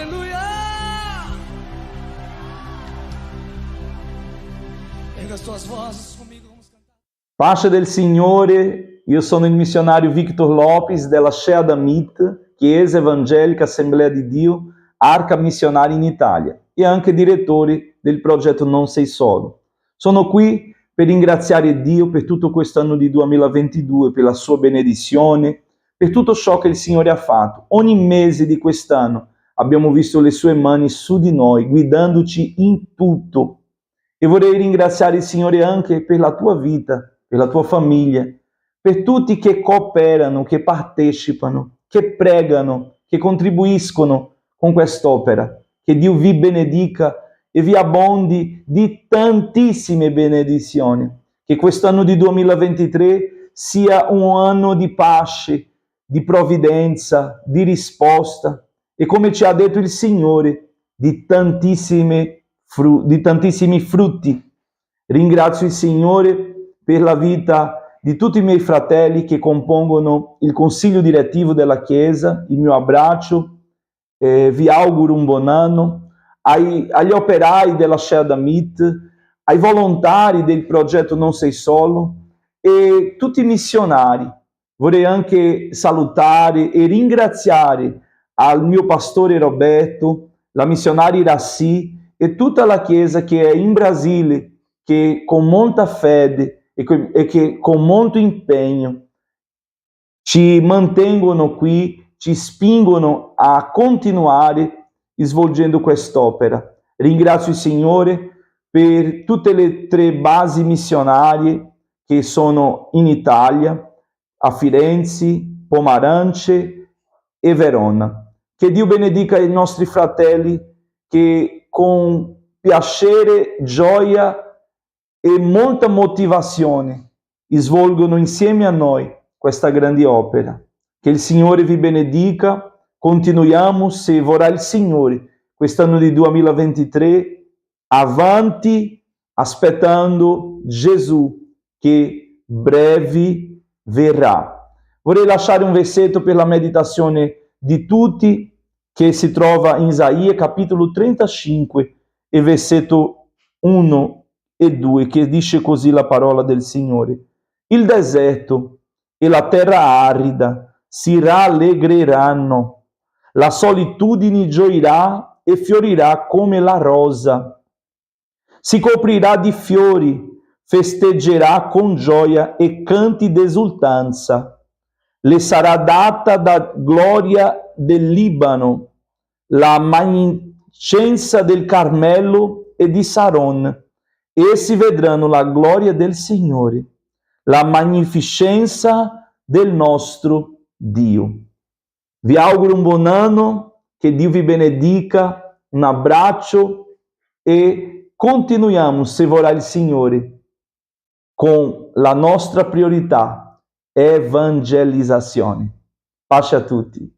Alleluia! Erga as tuas vozes comigo, vamos cantar. Pace del Signore, io sono il missionario Victor Lopes della Shea d'Amit, Chiesa Evangelica Assemblea di Dio, Arca Missionaria in Italia e anche direttore del progetto Non Sei Solo. Sono qui per ringraziare Dio per tutto quest'anno di 2022, per la sua benedizione, per tutto ciò che il Signore ha fatto. Ogni mese di quest'anno abbiamo visto le sue mani su di noi, guidandoci in tutto. E vorrei ringraziare il Signore anche per la tua vita, per la tua famiglia, per tutti che cooperano, che partecipano, che pregano, che contribuiscono con quest'opera. Che Dio vi benedica e vi abbondi di tantissime benedizioni. Che quest'anno di 2023 sia un anno di pace, di provvidenza, di risposta e, come ci ha detto il Signore, di tantissimi frutti. Ringrazio il Signore per la vita di tutti i miei fratelli che compongono il consiglio direttivo della Chiesa, il mio abbraccio, vi auguro un buon anno, agli operai della Shea d'Amit, ai volontari del progetto Non Sei Solo e tutti i missionari. Vorrei anche salutare e ringraziare al mio pastore Roberto, la missionaria Iraci e tutta la Chiesa che è in Brasile, che con molta fede e che con molto impegno ci mantengono qui, ci spingono a continuare svolgendo quest'opera. Ringrazio il Signore per tutte le 3 basi missionarie che sono in Italia, a Firenze, Pomarance e Verona. Che Dio benedica i nostri fratelli che con piacere, gioia e molta motivazione svolgono insieme a noi questa grande opera. Che il Signore vi benedica. Continuiamo, se vorrà il Signore, quest'anno di 2023, avanti, aspettando Gesù che breve verrà. Vorrei lasciare un versetto per la meditazione di tutti che si trova in Isaia capitolo 35 e versetto 1 e 2, che dice così la parola del Signore. Il deserto e la terra arida si rallegreranno, la solitudine gioirà e fiorirà come la rosa. Si coprirà di fiori, festeggerà con gioia e canti d'esultanza. Le sarà data da gloria del Libano, la magnificenza del Carmelo e di Saron. Essi vedranno la gloria del Signore, la magnificenza del nostro Dio. Vi auguro un buon anno, che Dio vi benedica, un abbraccio e continuiamo, se vorrà il Signore, con la nostra priorità, evangelizzazione. Pace a tutti.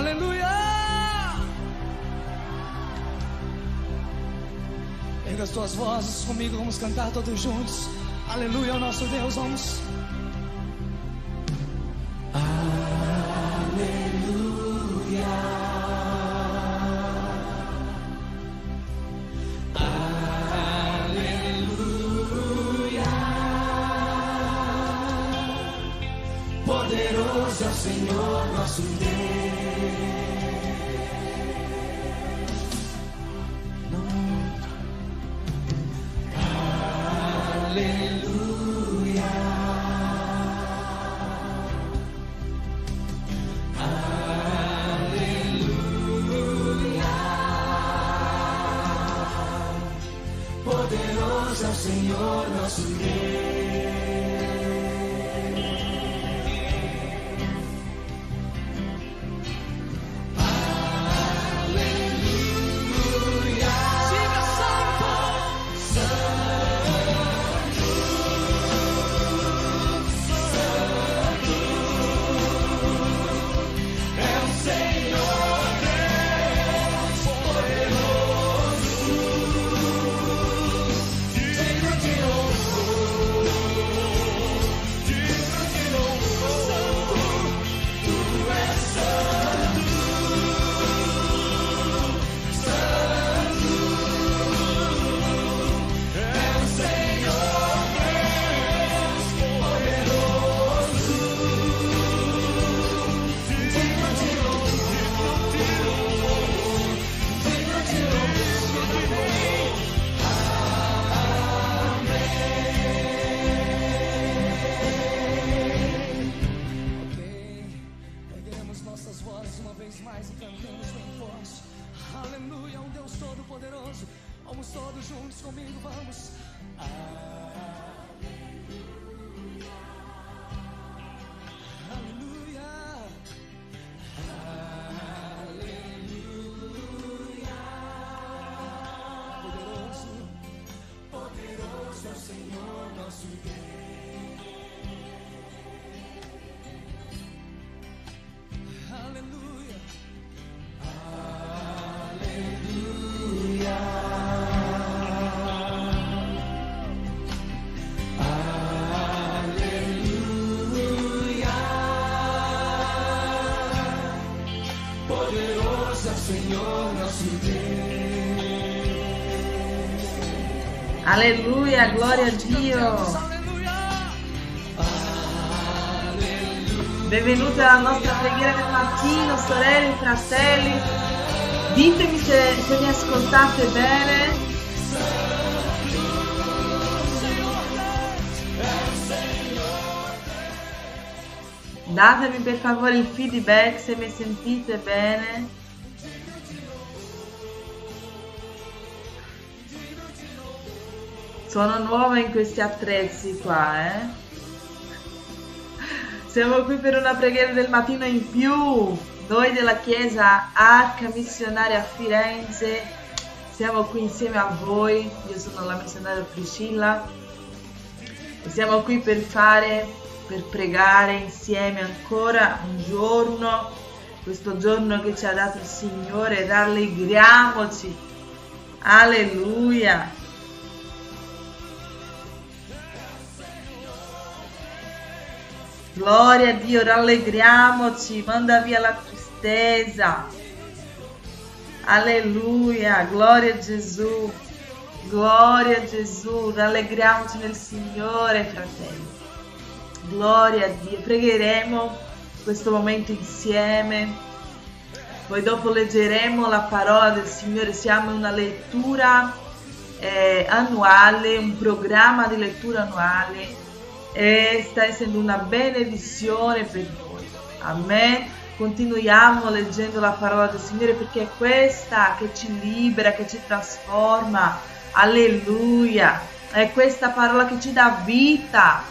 Aleluia! Erga as tuas vozes comigo, vamos cantar todos juntos. Aleluia ao nosso Deus, vamos. Poderoso é o Senhor nosso Deus. Aleluia. Aleluia. Poderoso é o Senhor nosso Deus. Vamos todos juntos comigo, vamos. Aleluia. Aleluia. Poderoso, poderoso é o Senhor nosso Deus. Aleluia. Aleluia. Senhor nosso Deus. Alleluia, gloria a Dio. Benvenuti alla nostra preghiera del mattino, sorelle e fratelli. Ditemi se mi ascoltate bene. Datemi per favore il feedback se mi sentite bene. Sono nuova in questi attrezzi qua, Siamo qui per una preghiera del mattino in più. Noi della Chiesa Arca Missionaria a Firenze siamo qui insieme a voi. Io sono la missionaria Priscilla e siamo qui per pregare insieme ancora un giorno, questo giorno che ci ha dato il Signore. Rallegriamoci. Alleluia. Gloria a Dio, rallegriamoci, manda via la tristezza. Alleluia, gloria a Gesù, rallegriamoci nel Signore, fratelli. Gloria a Dio, pregheremo questo momento insieme, poi dopo leggeremo la parola del Signore. Siamo in una lettura annuale, un programma di lettura annuale. E sta essendo una benedizione per noi. Amen. Continuiamo leggendo la parola del Signore, perché è questa che ci libera, che ci trasforma. Alleluia. È questa parola che ci dà vita.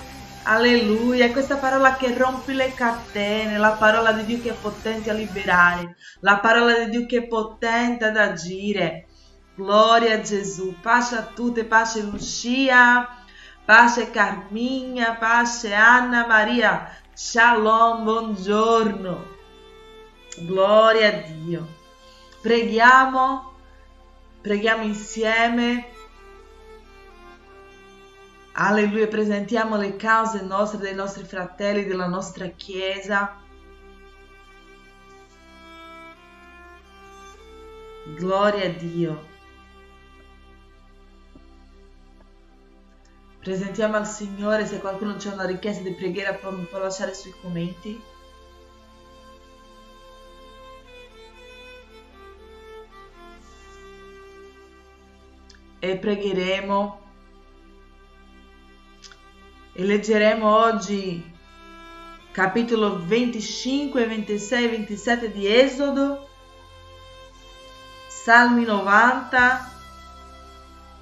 Alleluia. È questa parola che rompe le catene, la parola di Dio che è potente a liberare, la parola di Dio che è potente ad agire. Gloria a Gesù. Pace a tutte, pace Lucia. Pace Carminha, pace Anna Maria, shalom, buongiorno. Gloria a Dio. Preghiamo insieme. Alleluia, presentiamo le cause nostre, dei nostri fratelli, della nostra Chiesa. Gloria a Dio. Presentiamo al Signore. Se qualcuno c'è una richiesta di preghiera può lasciare sui commenti. E pregheremo e leggeremo oggi capitolo 25, 26 e 27 di Esodo, Salmi 90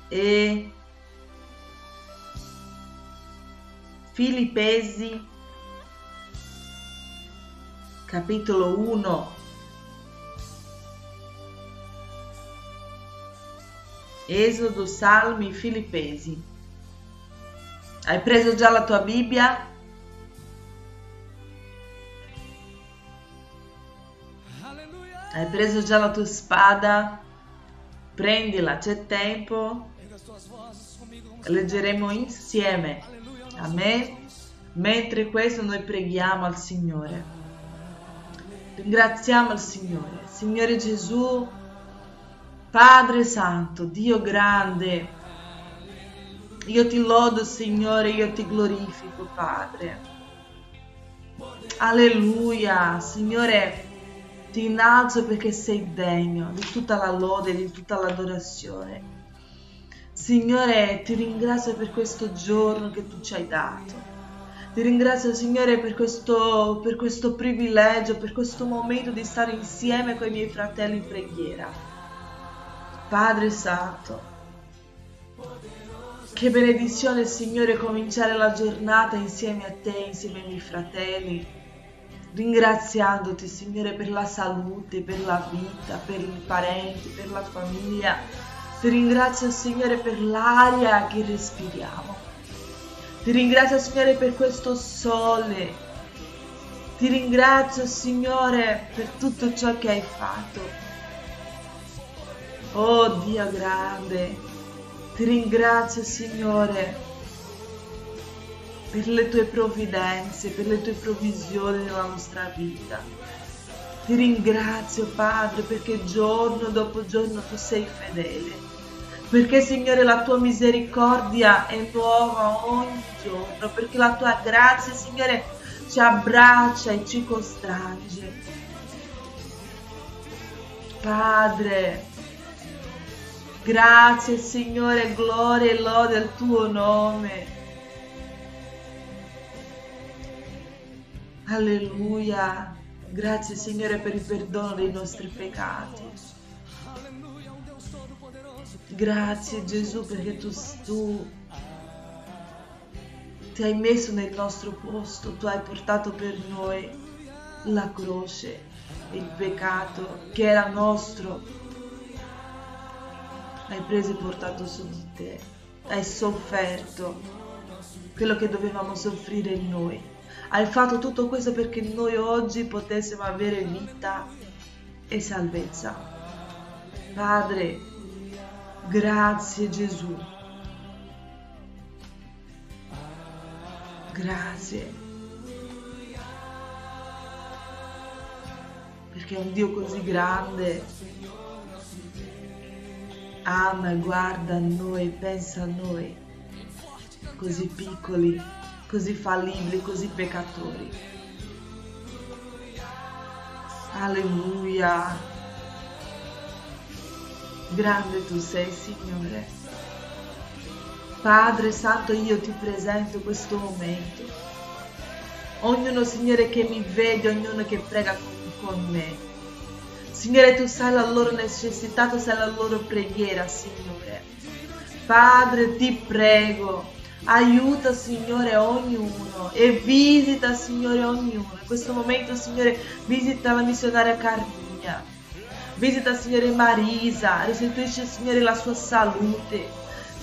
e Filippesi capitolo 1. Esodo, Salmi, Filippesi. Hai preso già la tua Bibbia? Hai preso già la tua spada? Prendila, c'è tempo. Leggeremo insieme. Amen. Mentre questo noi preghiamo al Signore. Ringraziamo il Signore. Signore Gesù, Padre Santo, Dio grande, io ti lodo, Signore, io ti glorifico, Padre. Alleluia, Signore, ti innalzo perché sei degno di tutta la lode, di tutta l'adorazione. Signore, ti ringrazio per questo giorno che tu ci hai dato. Ti ringrazio, Signore, per questo privilegio, per questo momento di stare insieme con i miei fratelli in preghiera. Padre Santo, che benedizione, Signore, cominciare la giornata insieme a te, insieme ai miei fratelli, ringraziandoti, Signore, per la salute, per la vita, per i parenti, per la famiglia. Ti ringrazio, Signore, per l'aria che respiriamo. Ti ringrazio, Signore, per questo sole. Ti ringrazio, Signore, per tutto ciò che hai fatto. Oh Dio grande, ti ringrazio, Signore, per le tue provvidenze, per le tue provvisioni nella nostra vita. Ti ringrazio, Padre, perché giorno dopo giorno tu sei fedele. Perché, Signore, la tua misericordia è nuova ogni giorno. Perché la tua grazia, Signore, ci abbraccia e ci costringe. Padre, grazie, Signore, gloria e lode al tuo nome. Alleluia. Grazie, Signore, per il perdono dei nostri peccati. Grazie, Gesù, perché tu ti hai messo nel nostro posto. Tu hai portato per noi la croce, il peccato che era nostro. Hai preso e portato su di te, hai sofferto quello che dovevamo soffrire noi. Hai fatto tutto questo perché noi oggi potessimo avere vita e salvezza. Padre, grazie Gesù. Grazie. Perché è un Dio così grande. Ama e guarda a noi, pensa a noi, così piccoli, così fallibili, così peccatori. Alleluia. Grande tu sei, Signore. Padre Santo, io ti presento questo momento. Ognuno, Signore, che mi vede, ognuno che prega con me. Signore, tu sai la loro necessità, tu sai la loro preghiera, Signore. Padre, ti prego, aiuta, Signore, ognuno e visita, Signore, ognuno. In questo momento, Signore, visita la missionaria Carmina. Visita, Signore, Marisa, restituisce, Signore, la sua salute.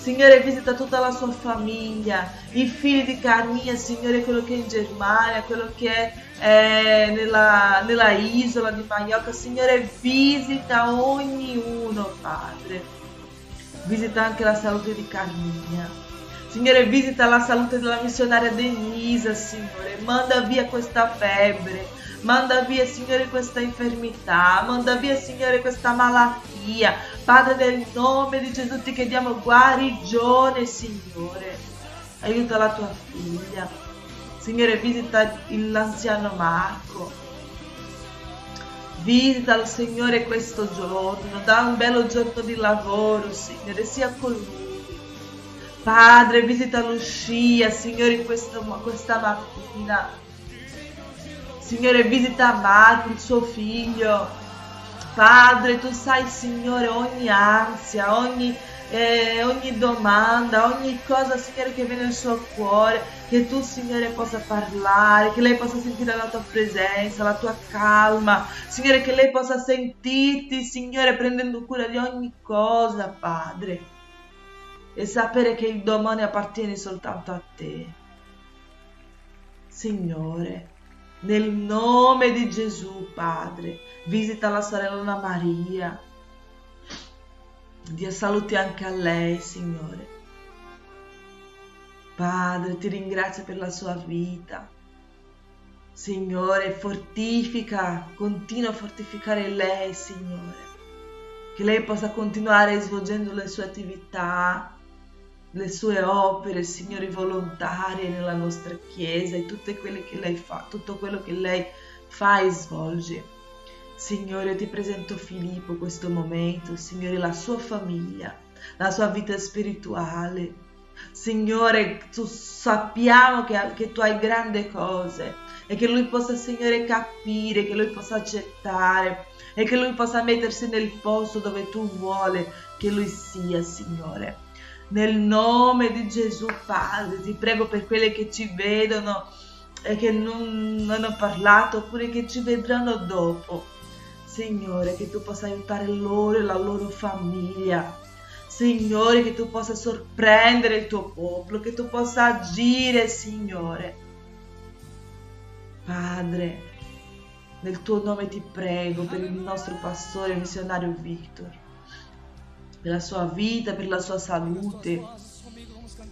Signore, visita tutta la sua famiglia, i figli di Carmina, Signore, quello che è in Germania, quello che è nella isola di Maiorca. Signore, visita ognuno, Padre. Visita anche la salute di Carmina. Signore, visita la salute della missionaria Denisa, Signore. Manda via questa febbre. Manda via, Signore, questa infermità. Manda via, Signore, questa malattia. Padre, nel nome di Gesù ti chiediamo guarigione, Signore. Aiuta la tua figlia. Signore, visita l'anziano Marco. Visita, Signore, questo giorno. Da un bello giorno di lavoro, Signore, sia con lui. Padre, visita Lucia, Signore, questa mattina. Signore, visita Marco, il suo figlio. Padre, tu sai, Signore, ogni ansia, ogni domanda, ogni cosa, Signore, che viene nel suo cuore, che tu, Signore, possa parlare, che lei possa sentire la tua presenza, la tua calma, Signore, che lei possa sentirti, Signore, prendendo cura di ogni cosa, Padre, e sapere che il domani appartiene soltanto a te. Signore, nel nome di Gesù, Padre, visita la sorella Maria. Dia salute anche a lei, Signore. Padre, ti ringrazio per la sua vita. Signore, fortifica, continua a fortificare lei, Signore. Che lei possa continuare svolgendo le sue attività, le sue opere, Signore, volontarie nella nostra Chiesa e tutte quelle che lei fa, tutto quello che lei fa e svolge. Signore, ti presento Filippo questo momento, Signore, la sua famiglia, la sua vita spirituale. Signore, tu sappiamo che tu hai grandi cose e che lui possa, Signore, capire, che lui possa accettare e che lui possa mettersi nel posto dove tu vuoi che lui sia, Signore. Nel nome di Gesù, Padre, ti prego per quelle che ci vedono e che non hanno parlato oppure che ci vedranno dopo. Signore, che tu possa aiutare loro e la loro famiglia. Signore, che tu possa sorprendere il tuo popolo, che tu possa agire, Signore. Padre, nel tuo nome ti prego per il nostro pastore missionario Victor, per la sua vita, per la sua salute,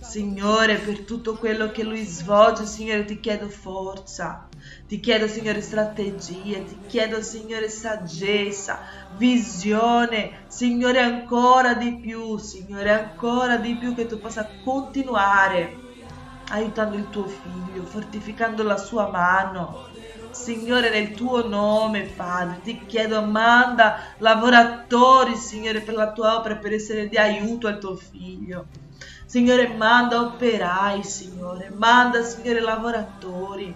Signore, per tutto quello che lui svolge. Signore, ti chiedo forza, ti chiedo, Signore, strategie, ti chiedo, Signore, saggezza, visione, Signore, ancora di più, Signore, ancora di più, che tu possa continuare aiutando il tuo figlio, fortificando la sua mano. Signore, nel tuo nome, Padre, ti chiedo, manda lavoratori, Signore, per la tua opera, per essere di aiuto al tuo figlio. Signore, manda operai, Signore, manda, Signore, lavoratori.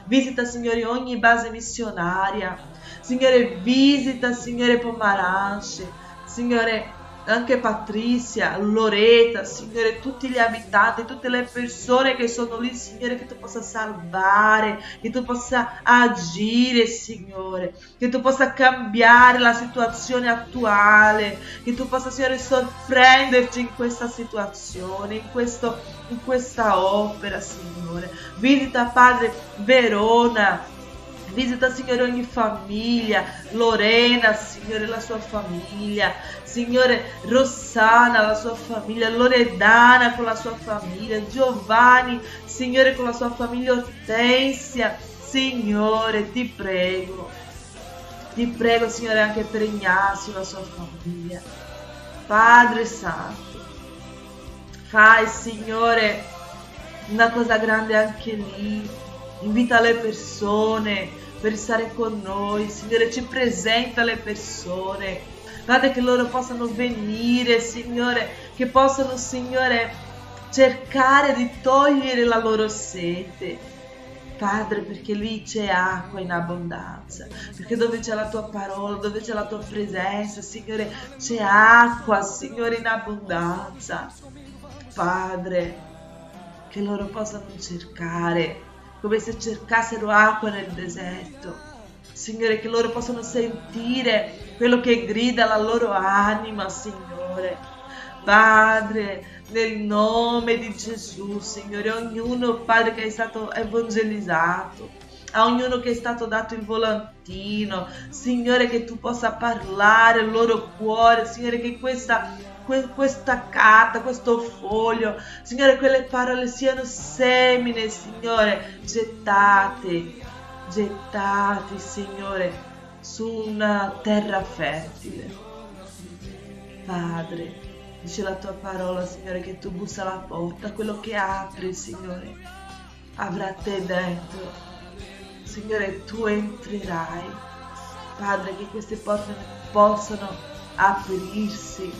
Visita, Signore, ogni base missionaria. Signore, visita, Signore, Pomaranche, Signore, anche Patrizia, Loretta, Signore, tutti gli abitanti, tutte le persone che sono lì, Signore, che tu possa salvare, che tu possa agire, Signore, che tu possa cambiare la situazione attuale, che tu possa, Signore, sorprenderci in questa situazione, in questa opera, Signore. Visita, Padre, Verona. Visita, Signore, ogni famiglia, Lorena, Signore, la sua famiglia, Signore, Rossana, la sua famiglia, Loredana con la sua famiglia, Giovanni, Signore, con la sua famiglia, Ortensia, Signore, ti prego, Signore, anche per Ignazio, la sua famiglia. Padre Santo, fai, Signore, una cosa grande anche lì. Invita le persone per stare con noi, Signore, ci presenta le persone, guarda che loro possano venire, Signore, che possano, Signore, cercare di togliere la loro sete, Padre, perché lì c'è acqua in abbondanza, perché dove c'è la tua parola, dove c'è la tua presenza, Signore, c'è acqua, Signore, in abbondanza. Padre, che loro possano cercare come se cercassero acqua nel deserto. Signore, che loro possano sentire quello che grida la loro anima, Signore. Padre, nel nome di Gesù, Signore, ognuno, Padre, che è stato evangelizzato, a ognuno che è stato dato il volantino, Signore, che tu possa parlare al loro cuore, Signore, che questa carta, questo foglio, Signore, quelle parole siano semine, Signore, gettate, Signore, su una terra fertile. Padre, dice la tua parola, Signore, che tu bussi alla porta, quello che apri, Signore, avrà te dentro. Signore, tu entrerai. Padre, che queste porte possano aprirsi,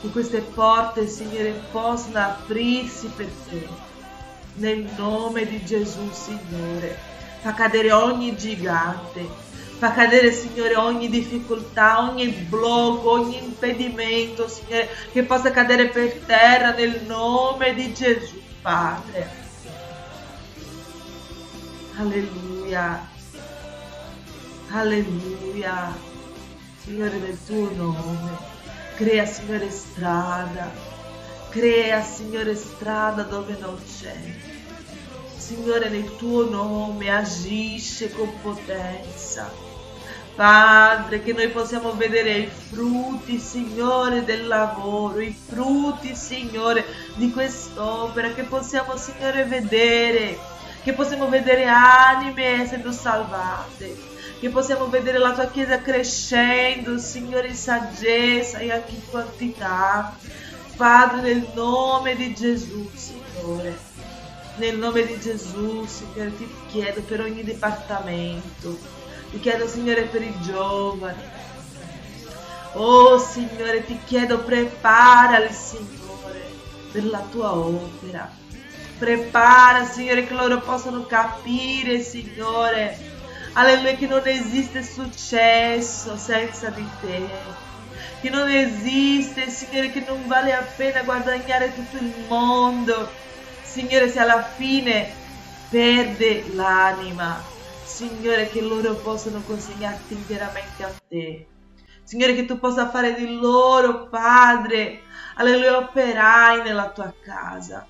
che queste porte, Signore, possano aprirsi per te. Nel nome di Gesù, Signore, fa cadere ogni gigante, fa cadere, Signore, ogni difficoltà, ogni blocco, ogni impedimento, Signore, che possa cadere per terra nel nome di Gesù, Padre. Alleluia, alleluia, Signore, nel tuo nome. Crea, Signore, strada. Crea, Signore, strada dove non c'è. Signore, nel tuo nome agisce con potenza. Padre, che noi possiamo vedere i frutti, Signore, del lavoro, i frutti, Signore, di quest'opera, che possiamo, Signore, vedere, che possiamo vedere anime essendo salvate, che possiamo vedere la tua Chiesa crescendo, Signore, in saggezza e anche in quantità. Padre, nel nome di Gesù, Signore, nel nome di Gesù, Signore, ti chiedo per ogni dipartimento, ti chiedo, Signore, per i giovani. Oh, Signore, ti chiedo, preparali, Signore, per la tua opera. Prepara, Signore, che loro possano capire, Signore, alleluia, che non esiste successo senza di te, che non esiste, Signore, che non vale la pena guadagnare tutto il mondo, Signore, se alla fine perde l'anima. Signore, che loro possano consegnarti interamente a te. Signore, che tu possa fare di loro, Padre, alleluia, operai nella tua casa.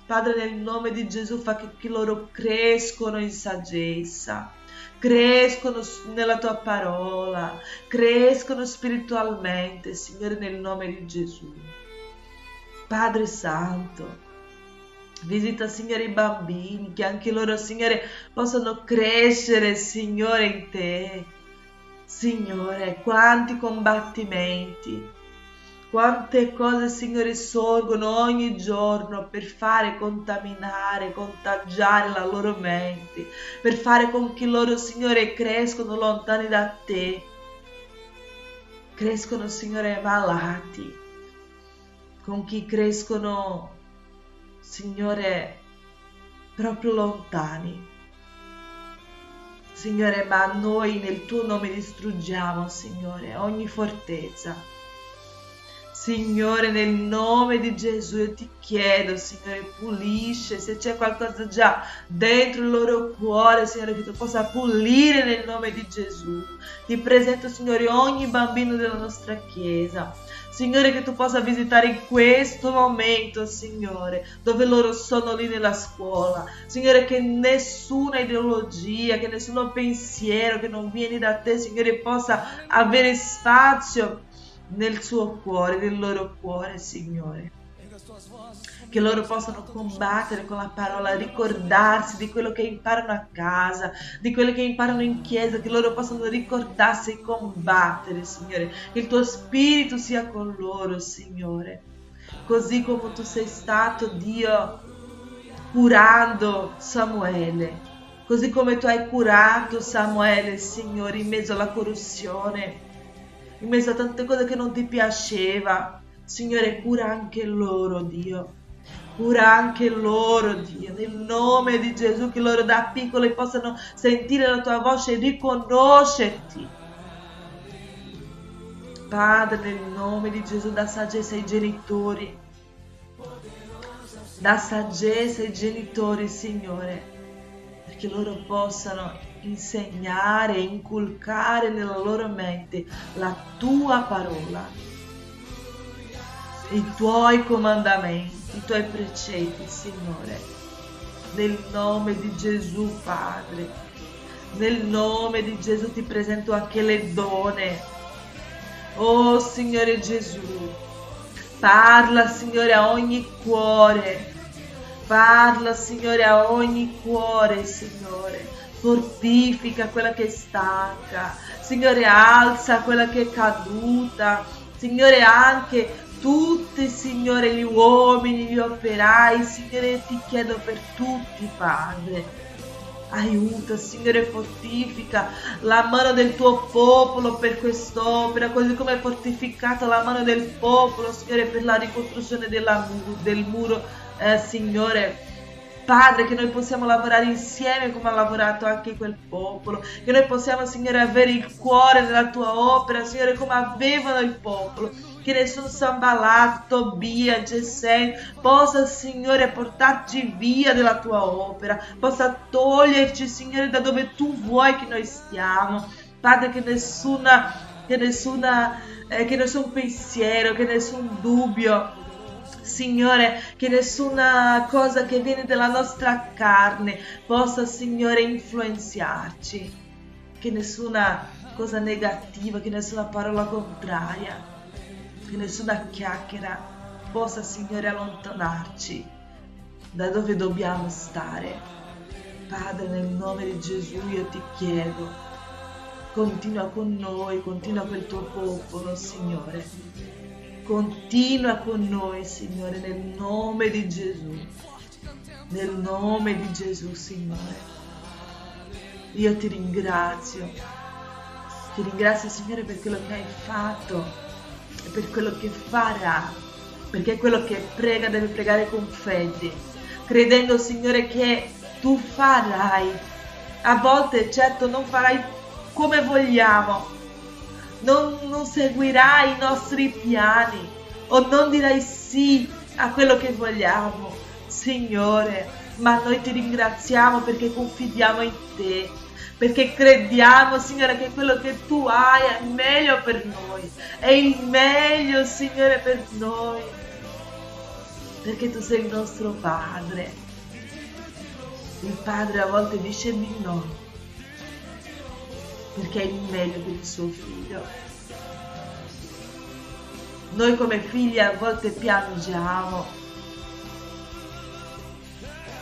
Padre, nel nome di Gesù, fa che loro crescono in saggezza, crescono nella tua parola, crescono spiritualmente, Signore, nel nome di Gesù. Padre Santo, visita, Signore, i bambini, che anche loro, Signore, possano crescere, Signore, in te. Signore, quanti combattimenti, quante cose, Signore, sorgono ogni giorno per fare contaminare, contagiare la loro mente, per fare con che loro, Signore, crescono lontani da te, crescono, Signore, malati, con chi crescono, Signore, proprio lontani. Signore, ma noi nel tuo nome distruggiamo, Signore, ogni fortezza. Signore, nel nome di Gesù io ti chiedo, Signore, pulisce, se c'è qualcosa già dentro il loro cuore, Signore, che tu possa pulire nel nome di Gesù. Ti presento, Signore, ogni bambino della nostra Chiesa. Signore, che tu possa visitare in questo momento, Signore, dove loro sono lì nella scuola. Signore, che nessuna ideologia, che nessun pensiero che non viene da te, Signore, possa avere spazio nel suo cuore, nel loro cuore, Signore. Che loro possano combattere con la parola, ricordarsi di quello che imparano a casa, di quello che imparano in chiesa, che loro possano ricordarsi e combattere, Signore. Che il tuo spirito sia con loro, Signore. Così come tu sei stato, Dio, curando Samuele, così come tu hai curato Samuele, Signore, in mezzo alla corruzione, in mezzo a tante cose che non ti piaceva. Signore, cura anche loro, Dio. Cura anche loro, Dio, nel nome di Gesù, che loro da piccoli possano sentire la tua voce e riconoscerti. Padre, nel nome di Gesù, dà saggezza ai genitori. Dà saggezza ai genitori, Signore, perché loro possano insegnare e inculcare nella loro mente la tua parola. i tuoi comandamenti, i tuoi precetti, Signore. Nel nome di Gesù, Padre. Nel nome di Gesù ti presento anche le donne. Oh Signore Gesù, parla Signore a ogni cuore. Parla Signore a ogni cuore, Signore. Fortifica quella che è stanca. Signore, alza quella che è caduta. Signore, anche tutti, Signore, gli uomini, gli operai, Signore, ti chiedo per tutti, Padre. Aiuta, Signore, fortifica la mano del tuo popolo per quest'opera, così come hai fortificato la mano del popolo, Signore, per la ricostruzione del muro, Signore. Padre, che noi possiamo lavorare insieme come ha lavorato anche quel popolo, che noi possiamo, Signore, avere il cuore della tua opera, Signore, come avevano il popolo, che nessun Sanballat, Tobia, Gesem possa, Signore, portarci via dalla tua opera, possa toglierci, Signore, da dove tu vuoi che noi stiamo. Padre, che nessun pensiero, che nessun dubbio, Signore, che nessuna cosa che viene dalla nostra carne possa, Signore, influenzarci, che nessuna cosa negativa, che nessuna parola contraria, che nessuna chiacchiera possa, Signore, allontanarci da dove dobbiamo stare. Padre, nel nome di Gesù io ti chiedo, continua con noi, continua con il tuo popolo, Signore. Continua con noi, Signore, nel nome di Gesù. Nel nome di Gesù, Signore. Io ti ringrazio. Ti ringrazio, Signore, per quello che hai fatto e per quello che farà. Perché quello che prega deve pregare con fede, credendo, Signore, che tu farai. A volte, certo, non farai come vogliamo. Non seguirai i nostri piani o non dirai sì a quello che vogliamo, Signore, ma noi ti ringraziamo perché confidiamo in te, perché crediamo, Signore, che quello che tu hai è meglio per noi, è il meglio, Signore, per noi, perché tu sei il nostro Padre. Il Padre a volte dice di no, perché è il meglio per il suo figlio. Noi come figli a volte piangiamo,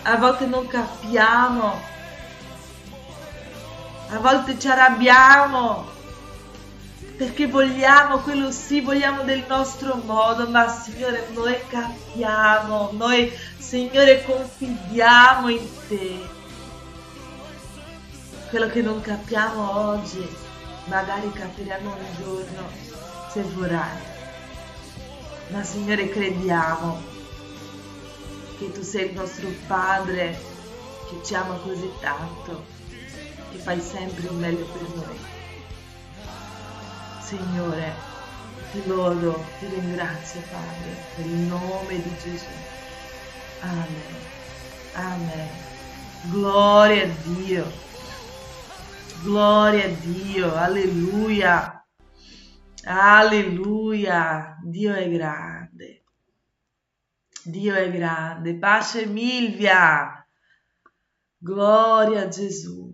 a volte non capiamo, a volte ci arrabbiamo, perché vogliamo quello sì, vogliamo del nostro modo, ma Signore noi capiamo, noi Signore confidiamo in te. Quello che non capiamo oggi, magari capiremo un giorno, se vorrai. Ma Signore, crediamo che tu sei il nostro Padre, che ci ama così tanto, che fai sempre il meglio per noi. Signore, ti lodo, ti ringrazio, Padre, nel nome di Gesù. Amen. Amen. Gloria a Dio. Gloria a Dio, alleluia, alleluia, Dio è grande, pace Milvia, gloria a Gesù,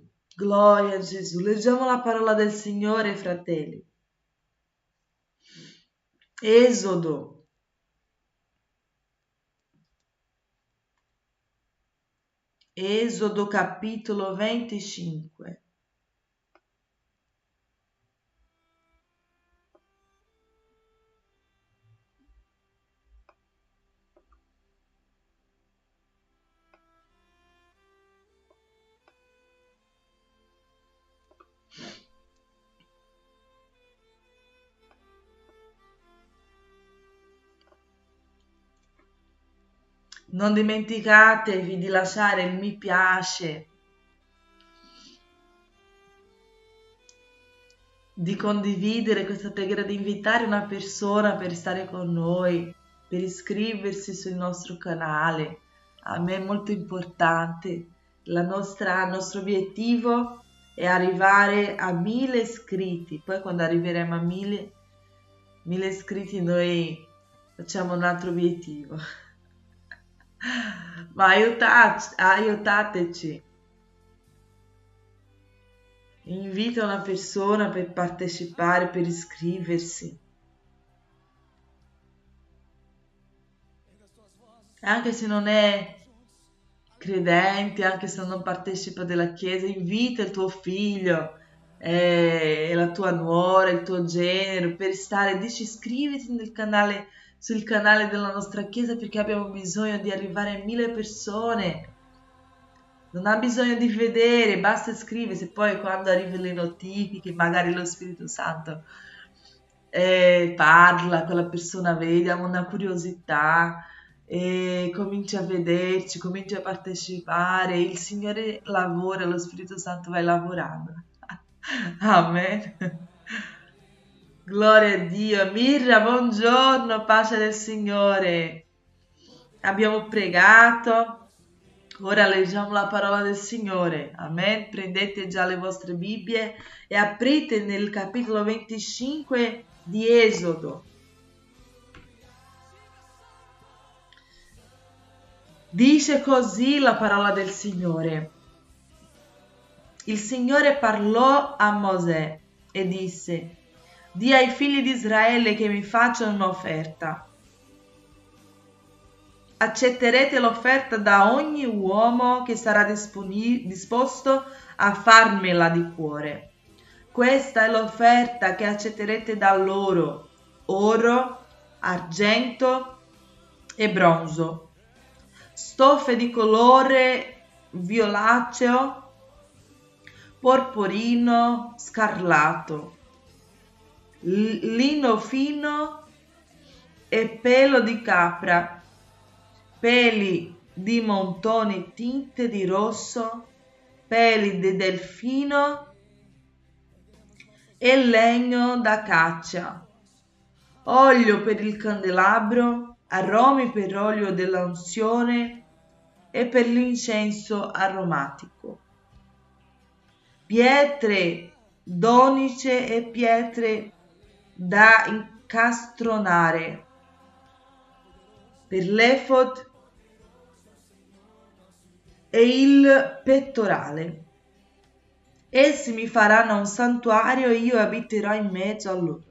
leggiamo la parola del Signore, fratelli. Esodo capitolo 25. Non dimenticatevi di lasciare il mi piace, di condividere questa preghiera, di invitare una persona per stare con noi, per iscriversi sul nostro canale. A me è molto importante. Il nostro obiettivo è arrivare a 1000 iscritti. Poi quando arriveremo a 1000 iscritti noi facciamo un altro obiettivo. Ma aiutateci. Invita una persona per partecipare, per iscriversi. Anche se non è credente, anche se non partecipa della chiesa, invita il tuo figlio, la tua nuora, il tuo genero, per stare, dici iscriviti sul canale della nostra chiesa perché abbiamo bisogno di arrivare a 1000 persone. Non ha bisogno di vedere, basta iscriversi, poi quando arrivano le notifiche, magari lo Spirito Santo parla, quella persona vede, ha una curiosità, e comincia a vederci, comincia a partecipare, il Signore lavora, lo Spirito Santo va lavorando. Amen. Gloria a Dio. Mirra, buongiorno, pace del Signore. Abbiamo pregato. Ora leggiamo la parola del Signore. Amen. Prendete già le vostre Bibbie e aprite nel capitolo 25 di Esodo. Dice così la parola del Signore. Il Signore parlò a Mosè e disse: di ai figli di Israele che mi facciano un'offerta. Accetterete l'offerta da ogni uomo che sarà disposto a farmela di cuore. Questa è l'offerta che accetterete da loro: oro, argento e bronzo, stoffe di colore violaceo, porporino, scarlatto, lino fino e pelo di capra, peli di montone tinte di rosso, peli di delfino e legno d'acaccia, olio per il candelabro, aromi per olio della unzione e per l'incenso aromatico, pietre d'onice e pietre da incastronare per l'efod e il pettorale. Essi mi faranno un santuario e io abiterò in mezzo a loro.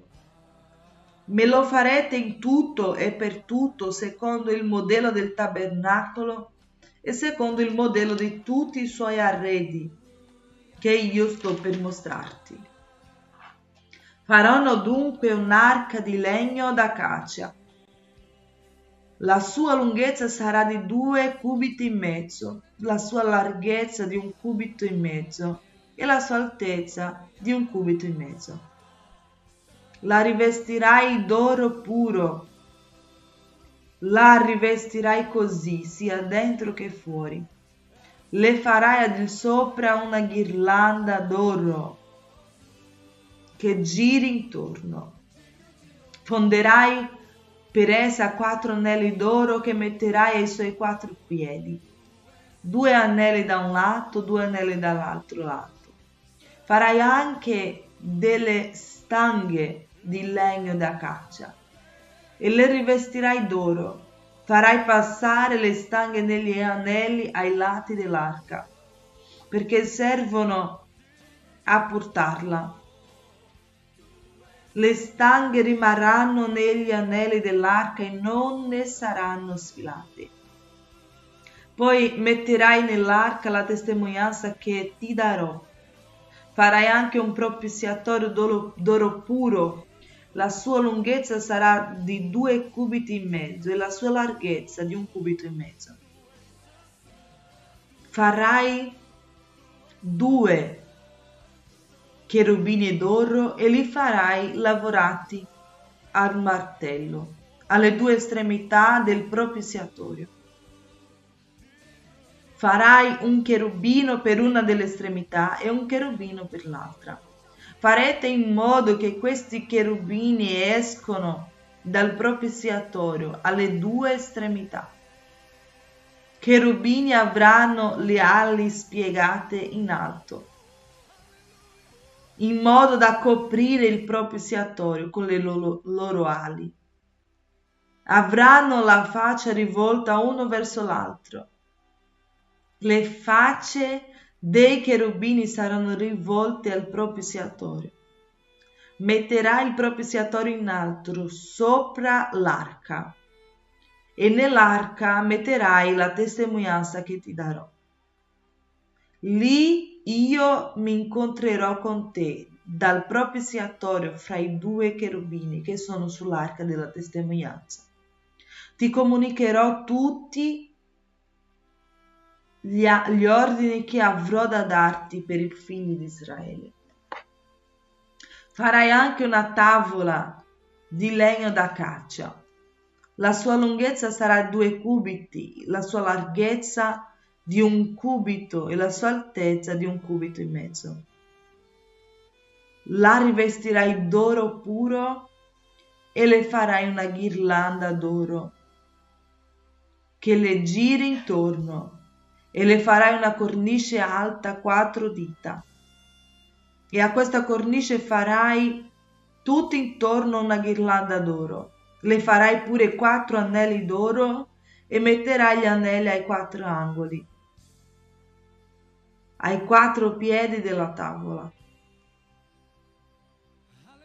Me lo farete in tutto e per tutto secondo il modello del tabernacolo e secondo il modello di tutti i suoi arredi che io sto per mostrarti. Faranno dunque un'arca di legno d'acacia. La sua lunghezza sarà di 2 cubiti e mezzo, la sua larghezza di 1 cubito e mezzo e la sua altezza di 1 cubito e mezzo. La rivestirai d'oro puro, la rivestirai così, sia dentro che fuori. Le farai al di sopra una ghirlanda d'oro che giri intorno. Fonderai per essa 4 anelli d'oro che metterai ai suoi 4 piedi, 2 anelli da un lato, 2 anelli dall'altro lato. Farai anche delle stanghe di legno d'acaccia e le rivestirai d'oro. Farai passare le stanghe negli anelli ai lati dell'arca, perché servono a portarla. Le stanghe rimarranno negli anelli dell'arca e non ne saranno sfilate. Poi metterai nell'arca la testimonianza che ti darò. Farai anche un propiziatorio d'oro puro. La sua lunghezza sarà di 2 cubiti e mezzo e la sua larghezza di 1 cubito e mezzo. Farai 2 cherubini d'oro e li farai lavorati al martello alle 2 estremità del propiziatorio. Farai un cherubino per una delle estremità e un cherubino per l'altra. Farete in modo che questi cherubini escono dal propiziatorio alle 2 estremità. Cherubini avranno le ali spiegate in alto, in modo da coprire il propiziatorio con le loro ali. avranno la faccia rivolta uno verso l'altro. Le facce dei cherubini saranno rivolte al propiziatorio. Metterà il propiziatorio in alto sopra l'arca, e nell'arca metterai la testimonianza che ti darò. Lì io mi incontrerò con te dal propiziatorio fra i due cherubini che sono sull'arca della testimonianza. Ti comunicherò tutti gli ordini che avrò da darti per i figli di Israele. Farai anche una tavola di legno d'acaccia. La sua lunghezza sarà 2 cubiti, la sua larghezza di 1 cubito e la sua altezza di 1 cubito e mezzo. La rivestirai d'oro puro e le farai una ghirlanda d'oro che le giri intorno, e le farai una cornice alta 4 dita. E a questa cornice farai tutto intorno una ghirlanda d'oro. Le farai pure 4 anelli d'oro e metterai gli anelli ai 4 angoli, ai 4 piedi della tavola.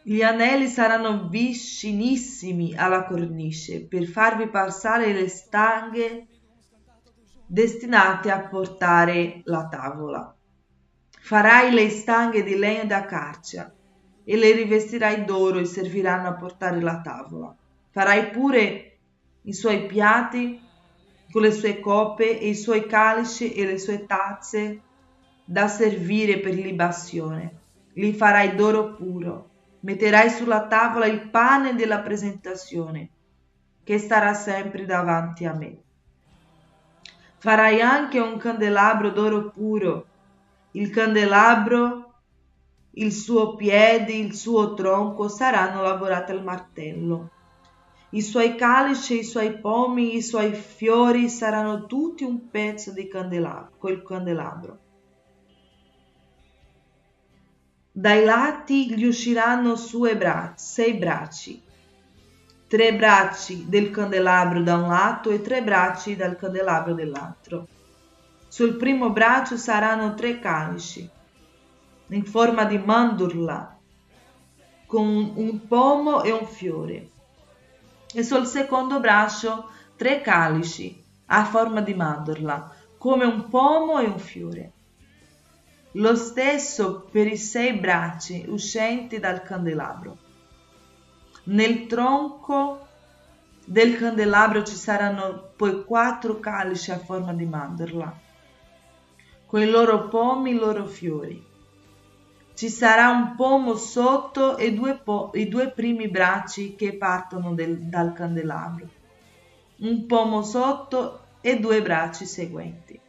Gli anelli saranno vicinissimi alla cornice per farvi passare le stanghe destinate a portare la tavola. Farai le stanghe di legno d'acaccia e le rivestirai d'oro e serviranno a portare la tavola. Farai pure i suoi piatti con le sue coppe e i suoi calici e le sue tazze da servire per libazione. Li farai d'oro puro. Metterai sulla tavola il pane della presentazione, che starà sempre davanti a me. Farai anche un candelabro d'oro puro. Il candelabro, il suo piede, il suo tronco saranno lavorati al martello. I suoi calici, i suoi pomi, i suoi fiori saranno tutti un pezzo di quel candelabro. Dai lati gli usciranno 6 bracci, 3 bracci del candelabro da un lato e 3 bracci dal candelabro dell'altro. Sul primo braccio saranno 3 calici in forma di mandorla con un pomo e un fiore, e sul secondo braccio 3 calici a forma di mandorla come un pomo e un fiore. Lo stesso per i 6 bracci uscenti dal candelabro. Nel tronco del candelabro ci saranno poi 4 calici a forma di mandorla, con i loro pomi e i loro fiori. Ci sarà un pomo sotto e i 2 primi bracci che partono dal candelabro, un pomo sotto e 2 bracci seguenti,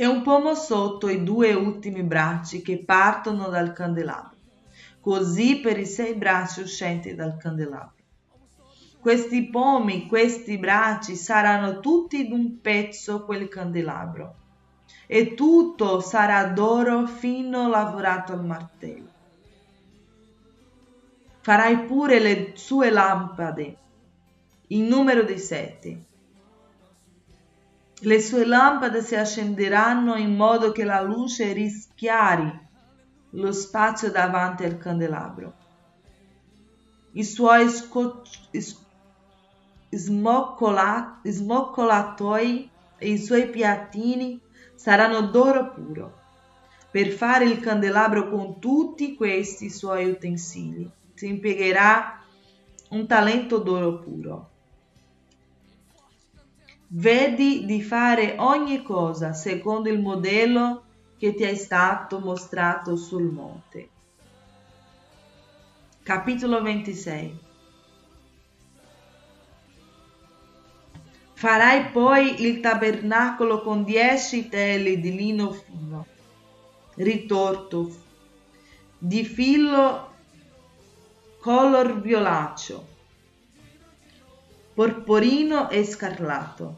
e un pomo sotto i 2 ultimi bracci che partono dal candelabro, così per i 6 bracci uscenti dal candelabro. Questi pomi, questi bracci saranno tutti in un pezzo quel candelabro, e tutto sarà d'oro fino lavorato al martello. Farai pure le sue lampade, in numero di 7. Le sue lampade si accenderanno in modo che la luce rischiari lo spazio davanti al candelabro. I suoi smoccolatoi e i suoi piattini saranno d'oro puro. Per fare il candelabro con tutti questi suoi utensili si impiegherà un talento d'oro puro. Vedi di fare ogni cosa secondo il modello che ti è stato mostrato sul monte. Capitolo 26. Farai poi il tabernacolo con 10 tele di lino fino, ritorto, di filo color violaceo, porporino e scarlatto,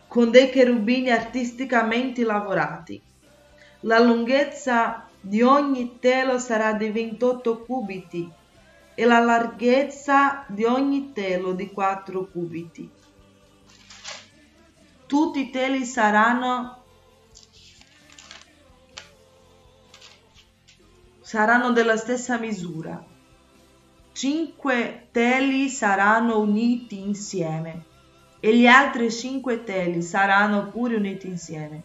con dei cherubini artisticamente lavorati. La lunghezza di ogni telo sarà di 28 cubiti e la larghezza di ogni telo di 4 cubiti. Tutti i teli saranno della stessa misura. 5 teli saranno uniti insieme e gli altri 5 teli saranno pure uniti insieme.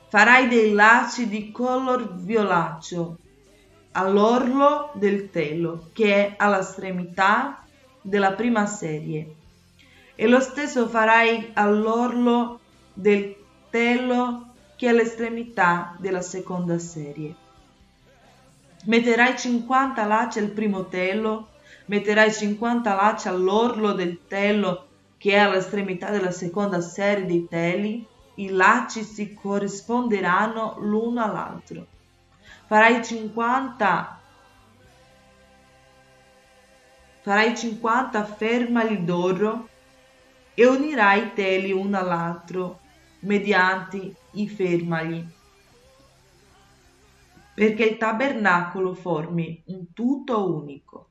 Farai dei lacci di color violaceo all'orlo del telo che è all'estremità della prima serie e lo stesso farai all'orlo del telo che è all'estremità della seconda serie. Metterai 50 lacci al primo telo, metterai 50 lacci all'orlo del telo che è all'estremità della seconda serie di teli. I lacci si corrisponderanno l'uno all'altro. Farai 50 fermali d'oro e unirai i teli uno all'altro mediante i fermali, perché il tabernacolo formi un tutto unico.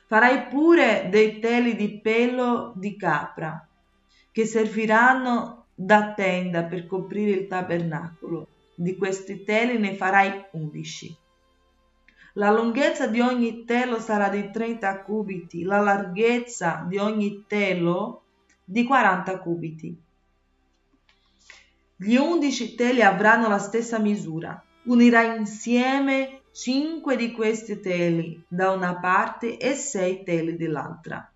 Farai pure dei teli di pelo di capra, che serviranno da tenda per coprire il tabernacolo. Di questi teli ne farai 11. La lunghezza di ogni telo sarà di 30 cubiti, la larghezza di ogni telo di 40 cubiti. Gli 11 teli avranno la stessa misura. Unirai insieme 5 di questi teli da una parte e 6 teli dall'altra.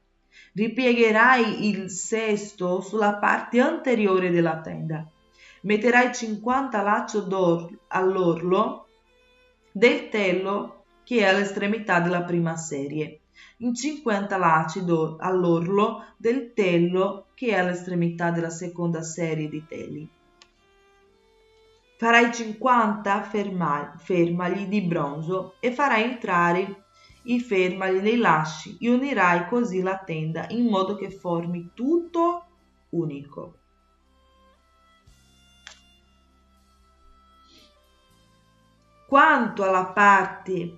Ripiegherai il sesto sulla parte anteriore della tenda. Metterai 50 lacci d'oro all'orlo del telo che è all'estremità della prima serie, in 50 lacci all'orlo del telo che è all'estremità della seconda serie di teli. Farai 50 fermagli di bronzo e farai entrare i fermagli nei lacci e unirai così la tenda in modo che formi tutto unico. Quanto alla parte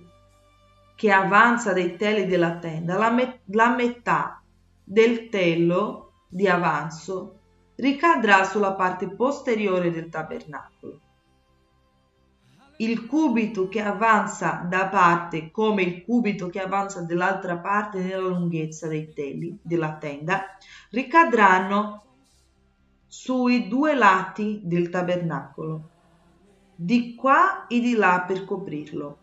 che avanza dai teli della tenda, la metà del telo di avanzo ricadrà sulla parte posteriore del tabernacolo. Il cubito che avanza da parte come il cubito che avanza dall'altra parte nella lunghezza dei teli della tenda ricadranno sui 2 lati del tabernacolo, di qua e di là per coprirlo.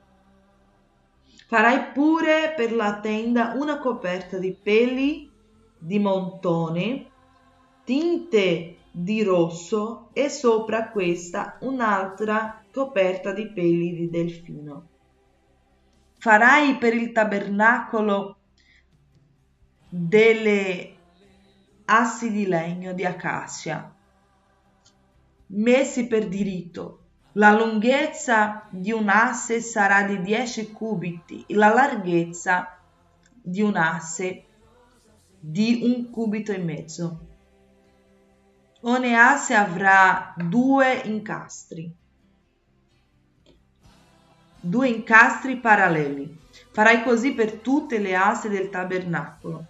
Farai pure per la tenda una coperta di peli di montone tinte di rosso e sopra questa un'altra coperta di peli di delfino. Farai per il tabernacolo delle assi di legno di acacia messi per diritto. La lunghezza di un asse sarà di 10 cubiti e la larghezza di un asse di 1,5 cubiti. Ogni asse avrà 2 incastri paralleli. Farai così per tutte le assi del tabernacolo.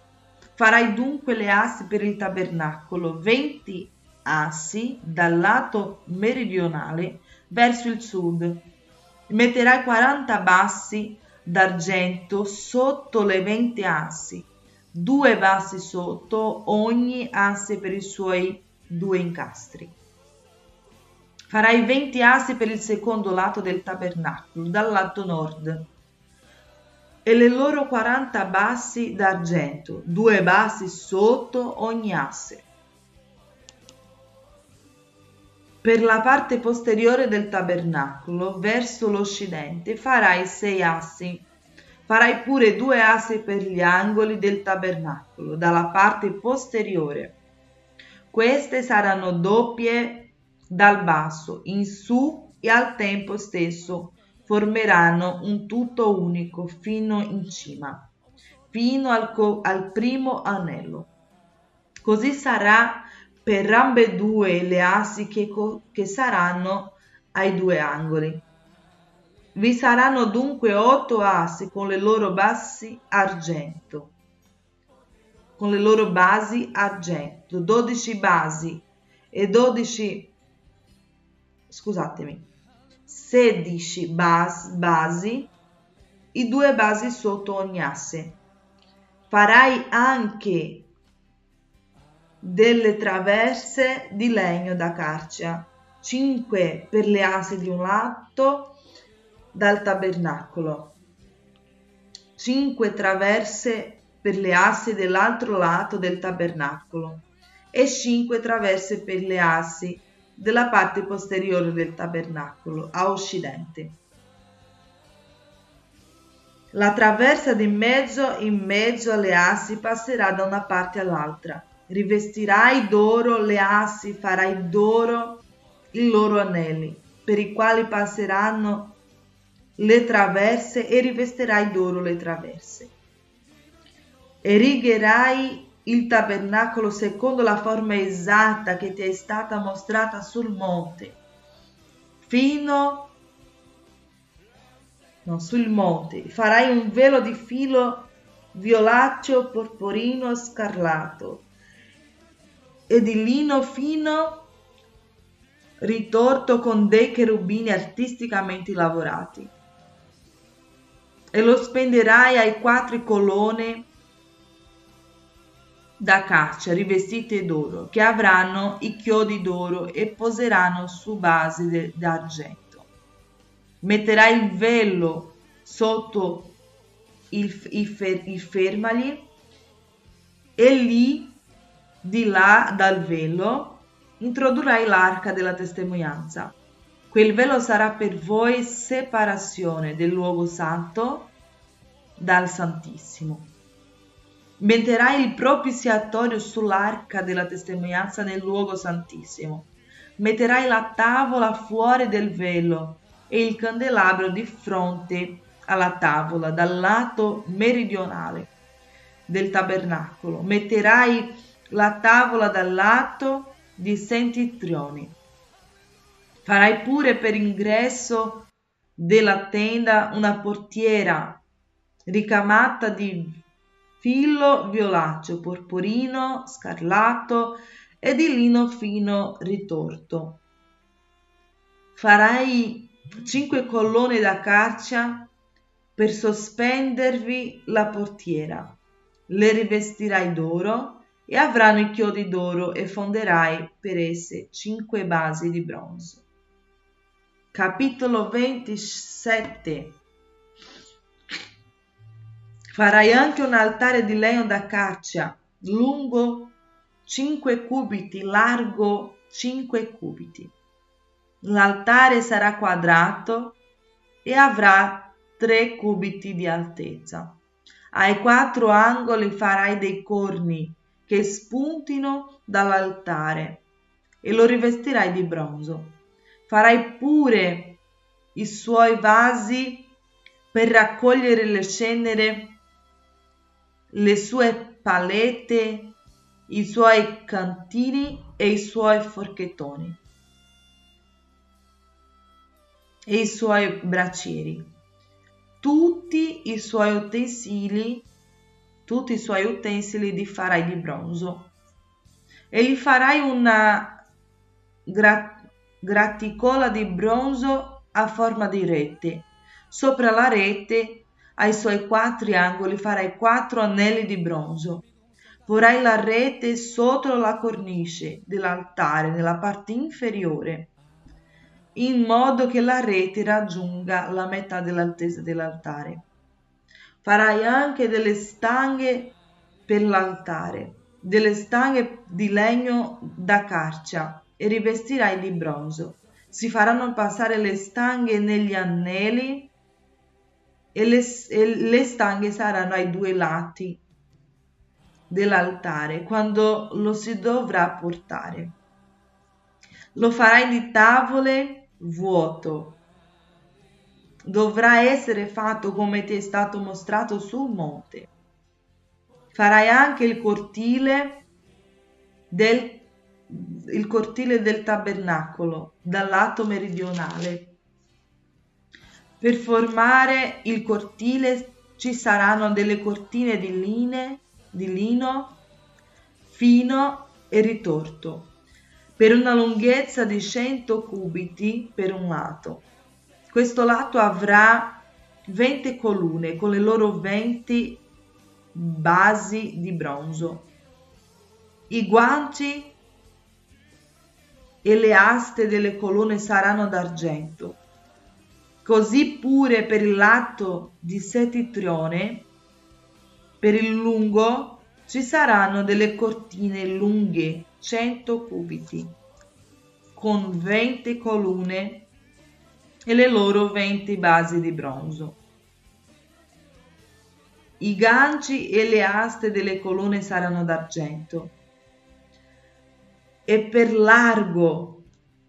Farai dunque le assi per il tabernacolo, 20 assi dal lato meridionale verso il sud. Metterai 40 bassi d'argento sotto le 20 assi, 2 bassi sotto ogni asse per i suoi 2 incastri. Farai 20 assi per il secondo lato del tabernacolo, dal lato nord, e le loro 40 bassi d'argento, 2 bassi sotto ogni asse. Per la parte posteriore del tabernacolo, verso l'occidente, farai 6 assi. Farai pure 2 assi per gli angoli del tabernacolo, dalla parte posteriore. Queste saranno doppie dal basso in su e al tempo stesso formeranno un tutto unico fino in cima, fino al primo anello. Così sarà per ambedue le assi che saranno ai 2 angoli. Vi saranno dunque 8 assi con le loro basi argento. 12 basi e 16 basi, i 2 basi sotto ogni asse. Farai anche delle traverse di legno d'acacia, 5 per le assi di un lato dal tabernacolo, 5 traverse per le assi dell'altro lato del tabernacolo e 5 traverse per le assi della parte posteriore del tabernacolo a occidente. La traversa di in mezzo alle assi passerà da una parte all'altra. Rivestirai d'oro le assi, farai d'oro i loro anelli, per i quali passeranno le traverse, e rivestirai d'oro le traverse. Erigherai il tabernacolo secondo la forma esatta che ti è stata mostrata sul monte, sul monte. Farai un velo di filo violaceo, porporino, scarlatto e di lino fino ritorto con dei cherubini artisticamente lavorati, e lo spenderai ai 4 colonne d'acacia rivestite d'oro, che avranno i chiodi d'oro e poseranno su basi d'argento. Metterai il velo sotto i fermali, e lì di là dal velo introdurrai l'arca della testimonianza. Quel velo sarà per voi separazione del luogo santo dal Santissimo. Metterai il propiziatorio sull'arca della testimonianza nel luogo santissimo. Metterai la tavola fuori del velo e il candelabro di fronte alla tavola dal lato meridionale del tabernacolo. Metterai la tavola dal lato di settentrione. Farai pure per ingresso della tenda una portiera ricamata di filo violaceo, porporino, scarlatto e di lino fino ritorto. Farai 5 colonne d'acacia per sospendervi la portiera. Le rivestirai d'oro e avranno i chiodi d'oro, e fonderai per esse 5 basi di bronzo. Capitolo 27. Farai anche un altare di legno d'acacia, lungo 5 cubiti, largo 5 cubiti. L'altare sarà quadrato e avrà 3 cubiti di altezza. Ai 4 angoli farai dei corni che spuntino dall'altare e lo rivestirai di bronzo. Farai pure i suoi vasi per raccogliere le ceneri, le sue palette, i suoi cantini e i suoi forchettoni e i suoi braccieri, tutti i suoi utensili li farai di bronzo, e gli farai una graticola di bronzo a forma di rete. Sopra la rete, ai suoi 4 angoli, farai 4 anelli di bronzo. Porrai la rete sotto la cornice dell'altare nella parte inferiore, in modo che la rete raggiunga la metà dell'altezza dell'altare. Farai anche delle stanghe per l'altare, delle stanghe di legno d'acacia, e rivestirai di bronzo. Si faranno passare le stanghe negli anelli, e le stanghe saranno ai 2 lati dell'altare quando lo si dovrà portare. Lo farai di tavole vuoto. Dovrà essere fatto come ti è stato mostrato sul monte. Farai anche il cortile del tabernacolo dal lato meridionale. Per formare il cortile ci saranno delle cortine di lino fino e ritorto, per una lunghezza di 100 cubiti per un lato. Questo lato avrà 20 colonne con le loro 20 basi di bronzo. I guanci e le aste delle colonne saranno d'argento. Così pure per il lato di settentrione, per il lungo, ci saranno delle cortine lunghe 100 cubiti, con 20 colonne e le loro 20 basi di bronzo. I ganci e le aste delle colonne saranno d'argento. E per largo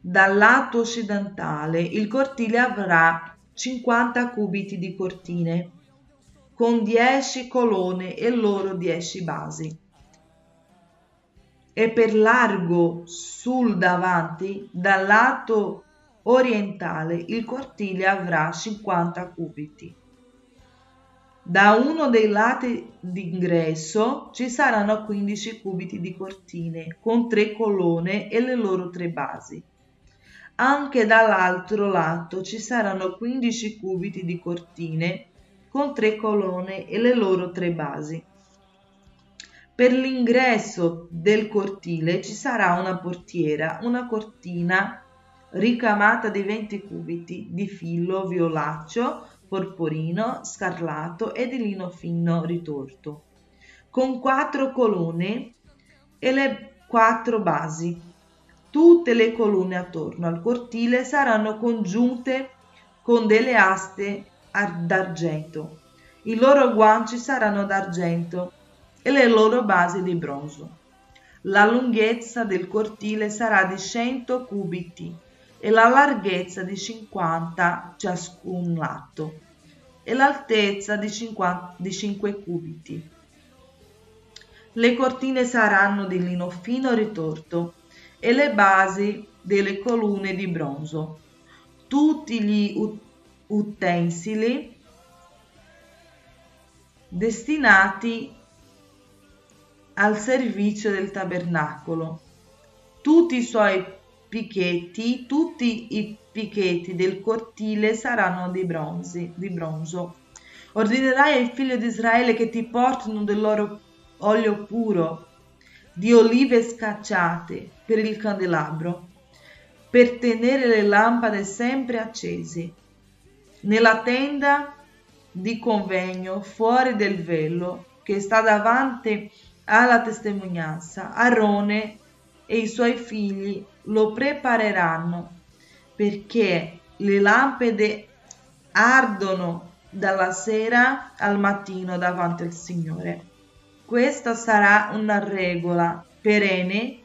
dal lato occidentale il cortile avrà 50 cubiti di cortine, con 10 colonne e loro 10 basi. E per largo sul davanti, dal lato orientale, il cortile avrà 50 cubiti. Da uno dei lati d'ingresso ci saranno 15 cubiti di cortine, con 3 colonne e le loro 3 basi. Anche dall'altro lato ci saranno 15 cubiti di cortine, con 3 colonne e le loro 3 basi. Per l'ingresso del cortile ci sarà una portiera, una cortina ricamata di 20 cubiti di filo violaceo, porporino, scarlatto e di lino fino ritorto, con 4 colonne e le 4 basi. Tutte le colonne attorno al cortile saranno congiunte con delle aste d'argento. I loro guanci saranno d'argento e le loro basi di bronzo. La lunghezza del cortile sarà di 100 cubiti e la larghezza di 50 ciascun lato e l'altezza di 5 cubiti. Le cortine saranno di lino fino ritorto e le basi delle colonne di bronzo. Tutti gli utensili destinati al servizio del tabernacolo, tutti i picchetti del cortile saranno di bronzo. Ordinerai ai figli di Israele che ti portino del loro olio puro, di olive scacciate per il candelabro, per tenere le lampade sempre accese. Nella tenda di convegno, fuori del velo, che sta davanti alla testimonianza, Aarone e i suoi figli lo prepareranno, perché le lampade ardono dalla sera al mattino davanti al Signore. Questa sarà una regola perenne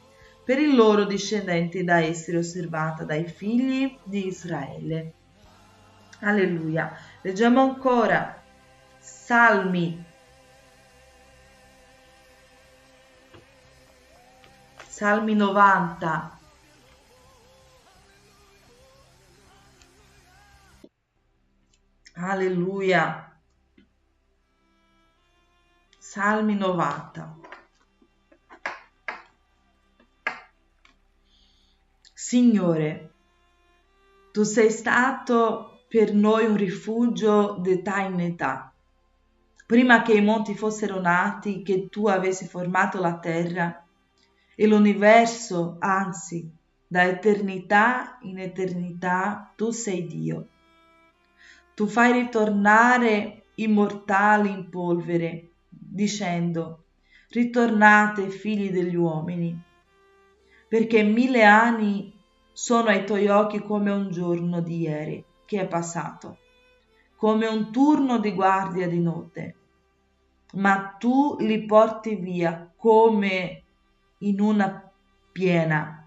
per i loro discendenti da essere osservata dai figli di Israele. Alleluia. Leggiamo ancora Salmi 90. Alleluia. Salmi 90. Signore, tu sei stato per noi un rifugio d'età in età. Prima che i monti fossero nati, che tu avessi formato la terra e l'universo, anzi, da eternità in eternità, tu sei Dio. Tu fai ritornare i mortali in polvere, dicendo: ritornate, figli degli uomini, perché 1000 anni sono ai tuoi occhi come un giorno di ieri che è passato, come un turno di guardia di notte, ma tu li porti via come in una piena.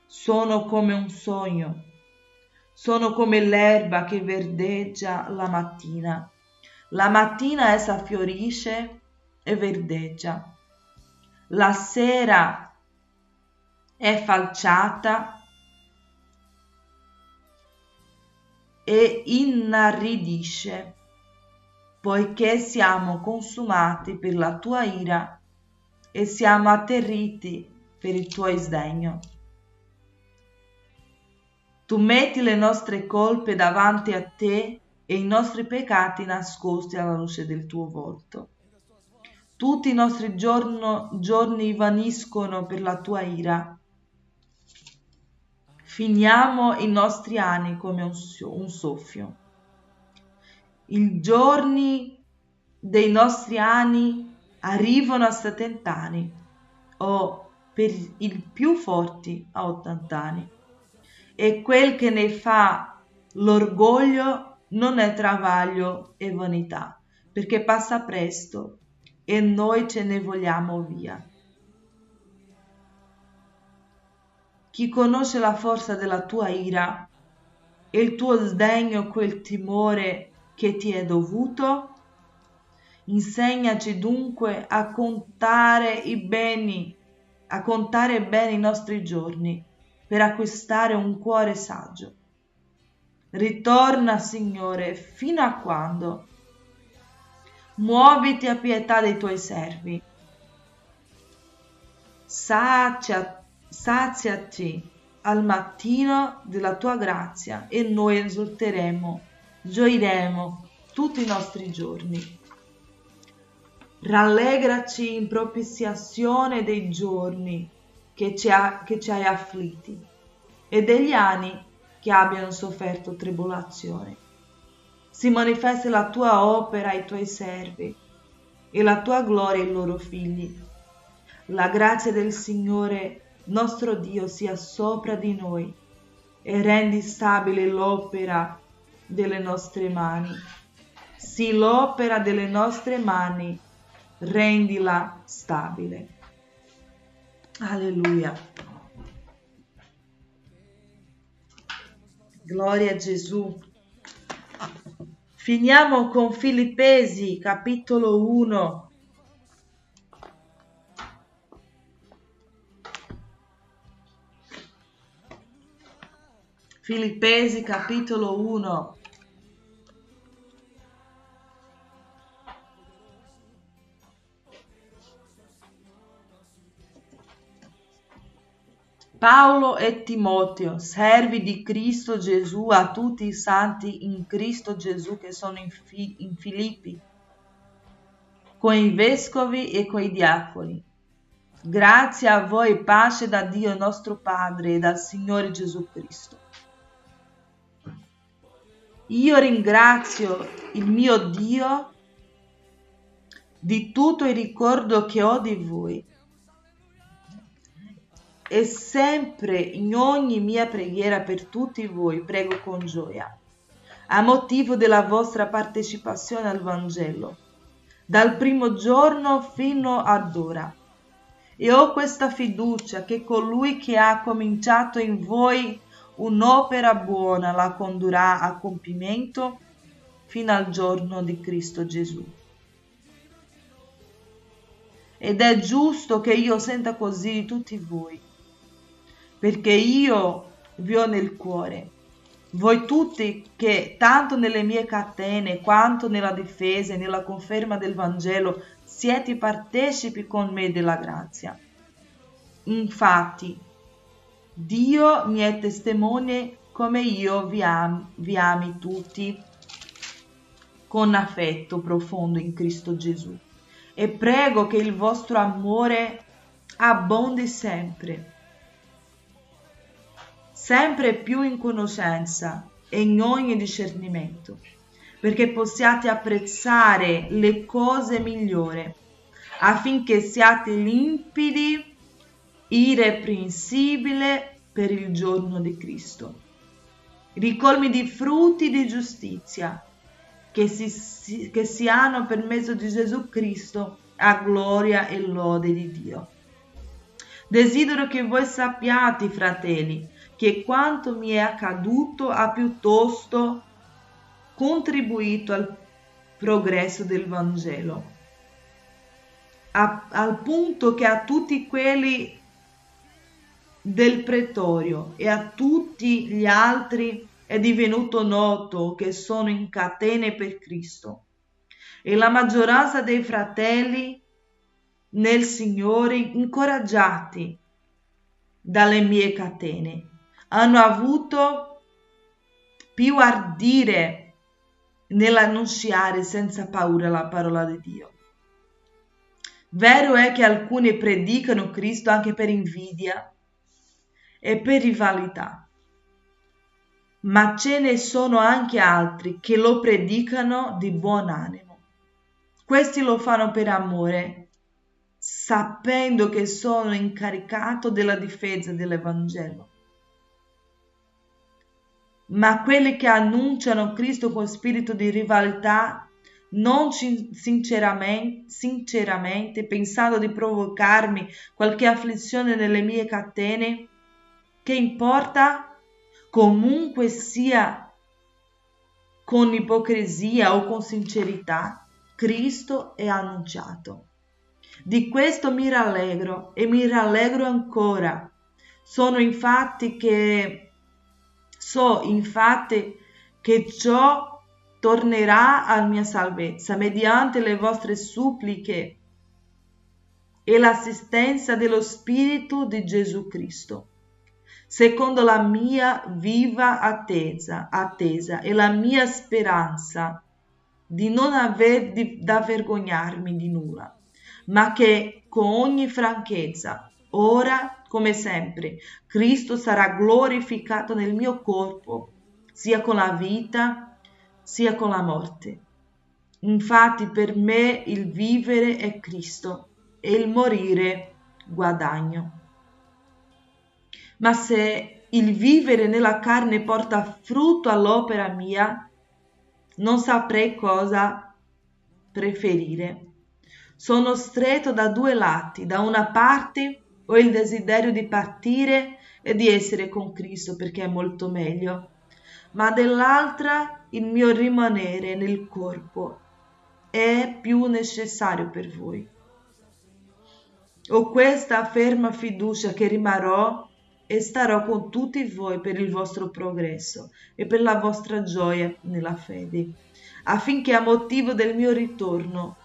Sono come un sogno, sono come l'erba che verdeggia la mattina. La mattina essa fiorisce e verdeggia. La sera è falciata e inaridisce, poiché siamo consumati per la tua ira e siamo atterriti per il tuo sdegno. Tu metti le nostre colpe davanti a te e i nostri peccati nascosti alla luce del tuo volto. Tutti i nostri giorni vaniscono per la tua ira. Finiamo i nostri anni come un soffio. I giorni dei nostri anni arrivano a 70 anni o per i più forti a 80 anni. E quel che ne fa l'orgoglio non è travaglio e vanità, perché passa presto e noi ce ne vogliamo via. Chi conosce la forza della tua ira e il tuo sdegno, quel timore che ti è dovuto, insegnaci dunque a contare bene i nostri giorni per acquistare un cuore saggio. Ritorna, Signore, fino a quando? Muoviti a pietà dei tuoi servi. Saziaci al mattino della tua grazia e noi esulteremo, gioiremo tutti i nostri giorni. Rallegraci in propiziazione dei giorni che ci hai afflitti e degli anni che abbiano sofferto tribolazione. Si manifesti la tua opera ai tuoi servi e la tua gloria ai loro figli. La grazia del Signore nostro Dio sia sopra di noi e rendi stabile l'opera delle nostre mani. Sì, l'opera delle nostre mani, rendila stabile. Alleluia. Gloria a Gesù. Finiamo con Filippesi, capitolo 1. Filippesi, capitolo 1. Paolo e Timoteo, servi di Cristo Gesù, a tutti i santi in Cristo Gesù che sono in Filippi, con i vescovi e con i diaconi. Grazie a voi e pace da Dio nostro Padre e dal Signore Gesù Cristo. Io ringrazio il mio Dio di tutto il ricordo che ho di voi, e sempre in ogni mia preghiera per tutti voi prego con gioia, a motivo della vostra partecipazione al Vangelo, dal primo giorno fino ad ora. E ho questa fiducia che colui che ha cominciato in voi un'opera buona la condurrà a compimento fino al giorno di Cristo Gesù. Ed è giusto che io senta così di tutti voi, perché io vi ho nel cuore, voi tutti che tanto nelle mie catene quanto nella difesa e nella conferma del Vangelo siete partecipi con me della grazia. Infatti, Dio mi è testimone come io vi ami tutti con affetto profondo in Cristo Gesù, e prego che il vostro amore abbondi sempre più in conoscenza e in ogni discernimento, perché possiate apprezzare le cose migliori, affinché siate limpidi, irreprensibili per il giorno di Cristo, ricolmi di frutti di giustizia, che si hanno per mezzo di Gesù Cristo a gloria e lode di Dio. Desidero che voi sappiate, fratelli, che quanto mi è accaduto ha piuttosto contribuito al progresso del Vangelo, al punto che a tutti quelli del pretorio e a tutti gli altri è divenuto noto che sono in catene per Cristo e la maggioranza dei fratelli nel Signore, incoraggiati dalle mie catene, hanno avuto più ardire nell'annunziare senza paura la parola di Dio. Vero è che alcuni predicano Cristo anche per invidia e per rivalità, ma ce ne sono anche altri che lo predicano di buon animo. Questi lo fanno per amore, sapendo che sono incaricato della difesa dell'Evangelo. Ma quelli che annunciano Cristo con spirito di rivalità, non sinceramente pensando di provocarmi qualche afflizione nelle mie catene, che importa? Comunque sia con ipocrisia o con sincerità, Cristo è annunciato. Di questo mi rallegro e mi rallegro ancora. So infatti che ciò tornerà a mia salvezza mediante le vostre suppliche e l'assistenza dello Spirito di Gesù Cristo, secondo la mia viva attesa e la mia speranza di non aver da vergognarmi di nulla, ma che con ogni franchezza, ora come sempre, Cristo sarà glorificato nel mio corpo, sia con la vita, sia con la morte. Infatti per me il vivere è Cristo e il morire guadagno. Ma se il vivere nella carne porta frutto all'opera mia, non saprei cosa preferire. Sono stretto da due lati. Da una parte ho il desiderio di partire e di essere con Cristo perché è molto meglio, ma dall'altra il mio rimanere nel corpo è più necessario per voi. Ho questa ferma fiducia che rimarrò e starò con tutti voi per il vostro progresso e per la vostra gioia nella fede, affinché a motivo del mio ritorno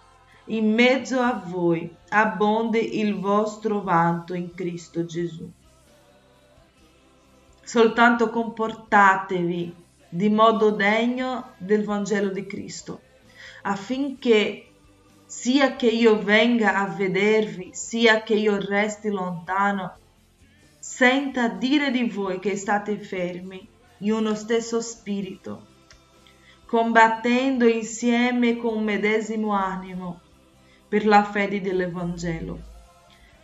in mezzo a voi abbondi il vostro vanto in Cristo Gesù. Soltanto comportatevi di modo degno del Vangelo di Cristo, affinché sia che io venga a vedervi, sia che io resti lontano, senta dire di voi che state fermi in uno stesso spirito, combattendo insieme con un medesimo animo per la fede dell'Evangelo.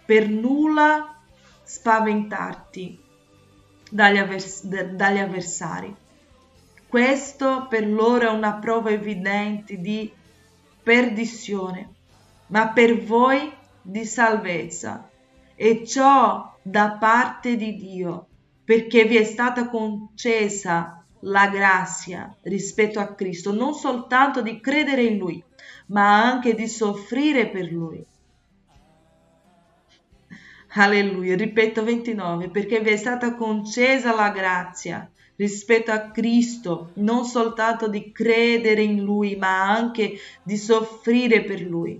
Per nulla spaventarti dagli avversari. Questo per loro è una prova evidente di perdizione, ma per voi di salvezza, e ciò da parte di Dio, perché vi è stata concessa la grazia rispetto a Cristo, non soltanto di credere in Lui, ma anche di soffrire per Lui. Alleluia, ripeto 29, perché vi è stata concessa la grazia rispetto a Cristo, non soltanto di credere in Lui, ma anche di soffrire per Lui,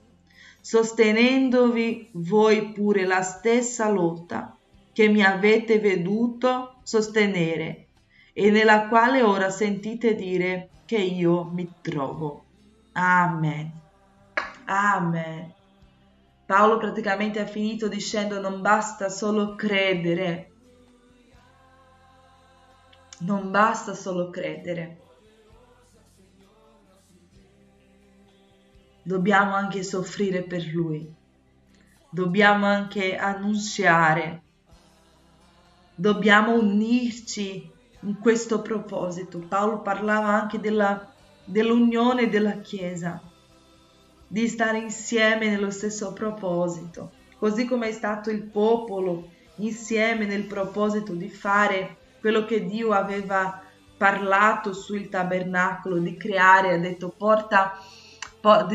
sostenendovi voi pure la stessa lotta che mi avete veduto sostenere e nella quale ora sentite dire che io mi trovo. Amen. Amen. Paolo praticamente ha finito dicendo: non basta solo credere. Non basta solo credere. Dobbiamo anche soffrire per Lui. Dobbiamo anche annunziare. Dobbiamo unirci in questo proposito. Paolo parlava anche dell'unione della Chiesa, di stare insieme nello stesso proposito, così come è stato il popolo insieme nel proposito di fare quello che Dio aveva parlato sul tabernacolo, di creare. Ha detto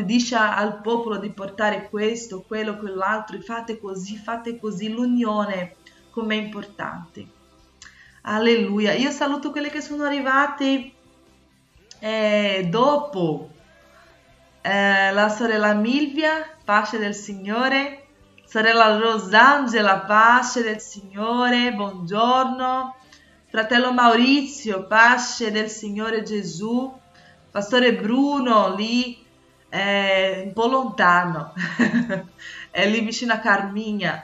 dice al popolo di portare questo, quello, quell'altro, fate così, l'unione come è importante. Alleluia. Io saluto quelli che sono arrivati dopo. La sorella Milvia, pace del Signore. Sorella Rosangela, pace del Signore, buongiorno. Fratello Maurizio, pace del Signore Gesù. Pastore Bruno, lì un po' lontano, è lì vicino a Carmigna,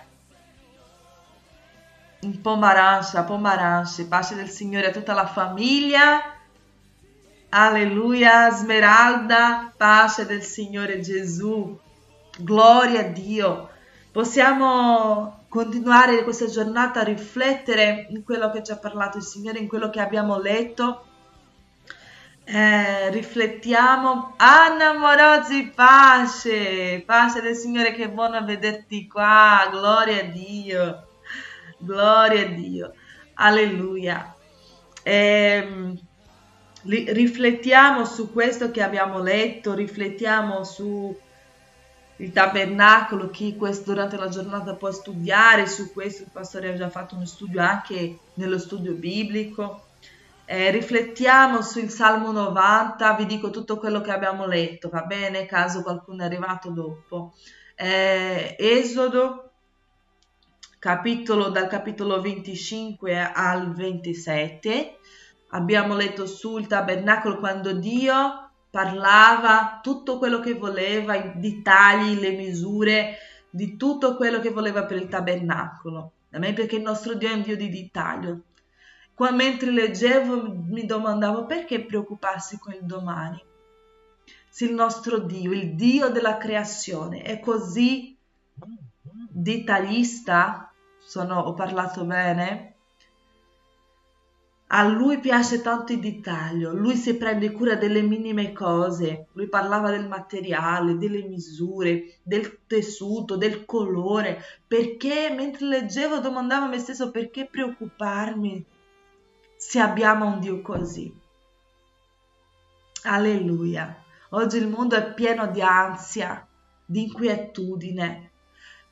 in Pomaranci, pace del Signore a tutta la famiglia. Alleluia, Smeralda, pace del Signore Gesù, gloria a Dio. Possiamo continuare questa giornata a riflettere in quello che ci ha parlato il Signore, in quello che abbiamo letto. Riflettiamo. Anna Morozzi, pace del Signore, che buono vederti qua, gloria a Dio, alleluia. Riflettiamo su questo che abbiamo letto, riflettiamo su il tabernacolo, chi durante la giornata può studiare su questo. Il pastore ha già fatto uno studio anche nello studio biblico. Riflettiamo sul Salmo 90, vi dico tutto quello che abbiamo letto, va bene? Caso qualcuno è arrivato dopo. Esodo, dal capitolo 25 al 27, abbiamo letto sul tabernacolo quando Dio parlava tutto quello che voleva, i dettagli, le misure, di tutto quello che voleva per il tabernacolo. Perché il nostro Dio è un Dio di dettaglio. Qua mentre leggevo mi domandavo perché preoccuparsi con il domani, se il nostro Dio, il Dio della creazione, è così dettaglista. Ho parlato bene? A lui piace tanto il dettaglio, lui si prende cura delle minime cose. Lui parlava del materiale, delle misure, del tessuto, del colore. Perché mentre leggevo domandavo a me stesso perché preoccuparmi se abbiamo un Dio così. Alleluia. Oggi il mondo è pieno di ansia, di inquietudine.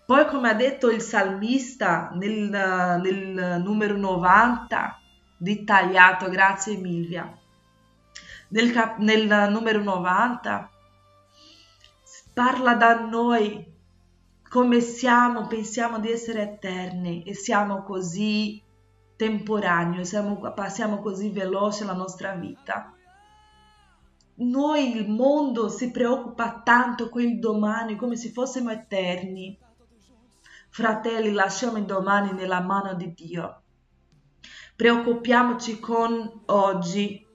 Poi, come ha detto il salmista nel numero 90, dettagliato, grazie Milvia, nel numero 90 parla da noi come siamo, pensiamo di essere eterni e siamo così temporanei, passiamo così veloce la nostra vita. Il mondo si preoccupa tanto con il domani come se fossimo eterni. Fratelli, lasciamo il domani nella mano di Dio. Preoccupiamoci con oggi,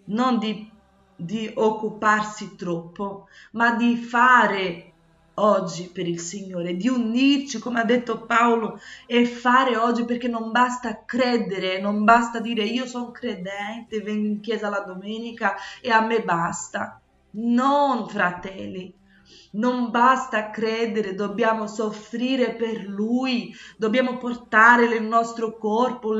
non di occuparsi troppo, ma di fare oggi per il Signore, di unirci, come ha detto Paolo, e fare oggi, perché non basta credere, non basta dire io sono credente, vengo in chiesa la domenica e a me basta. Non, fratelli, non basta credere, dobbiamo soffrire per Lui, dobbiamo portare nel nostro corpo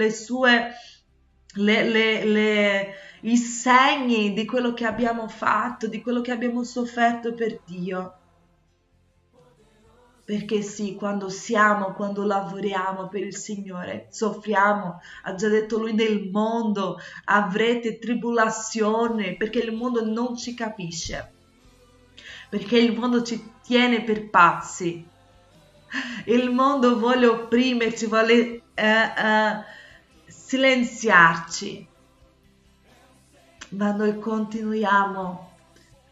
i segni di quello che abbiamo fatto, di quello che abbiamo sofferto per Dio. Perché sì, quando lavoriamo per il Signore, soffriamo. Ha già detto Lui, nel mondo avrete tribolazione, perché il mondo non ci capisce, perché il mondo ci tiene per pazzi. Il mondo vuole opprimerci, vuole silenziarci, ma noi continuiamo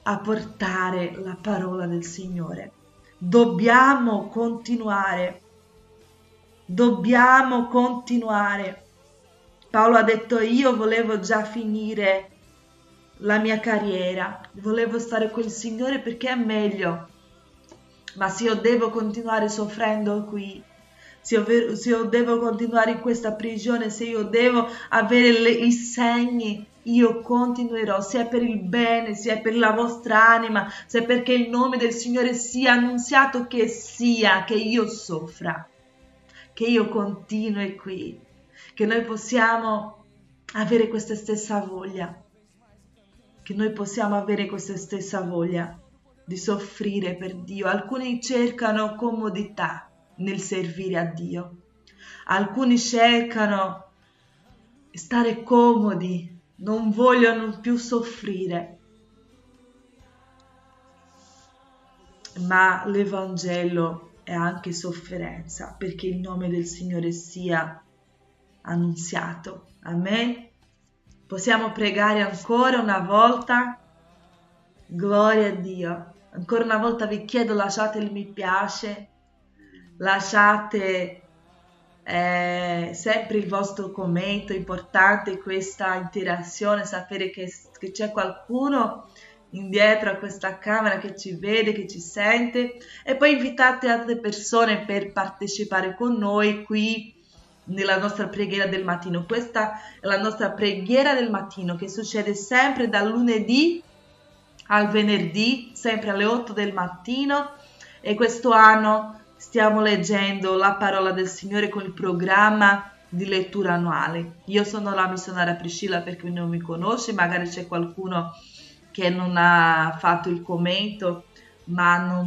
a portare la parola del Signore. Dobbiamo continuare. Paolo ha detto io volevo già finire la mia carriera, volevo stare con il Signore perché è meglio, ma se io devo continuare soffrendo qui, se io devo continuare in questa prigione, se io devo avere i segni, io continuerò, sia per il bene, sia per la vostra anima, sia perché il nome del Signore sia annunziato, che io soffra, che io continui qui, che noi possiamo avere questa stessa voglia, di soffrire per Dio. Alcuni cercano comodità nel servire a Dio, alcuni cercano stare comodi, non vogliono più soffrire. Ma l'Evangelo è anche sofferenza, perché il nome del Signore sia annunziato. Amen. Possiamo pregare ancora una volta? Gloria a Dio. Ancora una volta vi chiedo, lasciate il mi piace, lasciate sempre il vostro commento. È importante questa interazione, sapere che c'è qualcuno indietro a questa camera che ci vede, che ci sente, e poi invitate altre persone per partecipare con noi qui nella nostra preghiera del mattino. Questa è la nostra preghiera del mattino che succede sempre dal lunedì al venerdì, sempre alle 8 del mattino, e questo anno stiamo leggendo la parola del Signore con il programma di lettura annuale. Io sono la missionaria Priscilla, per chi non mi conosce, magari c'è qualcuno che non ha fatto il commento, ma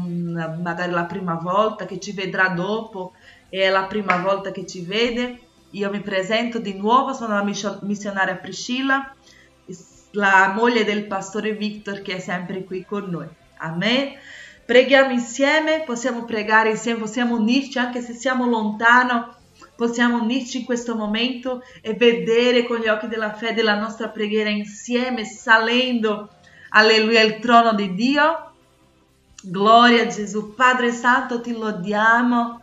magari la prima volta, che ci vedrà dopo, è la prima volta che ci vede. Io mi presento di nuovo, sono la missionaria Priscilla, la moglie del pastore Victor, che è sempre qui con noi. Amen. Preghiamo insieme, possiamo pregare insieme, possiamo unirci anche se siamo lontano, possiamo unirci in questo momento e vedere con gli occhi della fede la nostra preghiera insieme, salendo, alleluia, il trono di Dio. Gloria a Gesù. Padre Santo, ti lodiamo,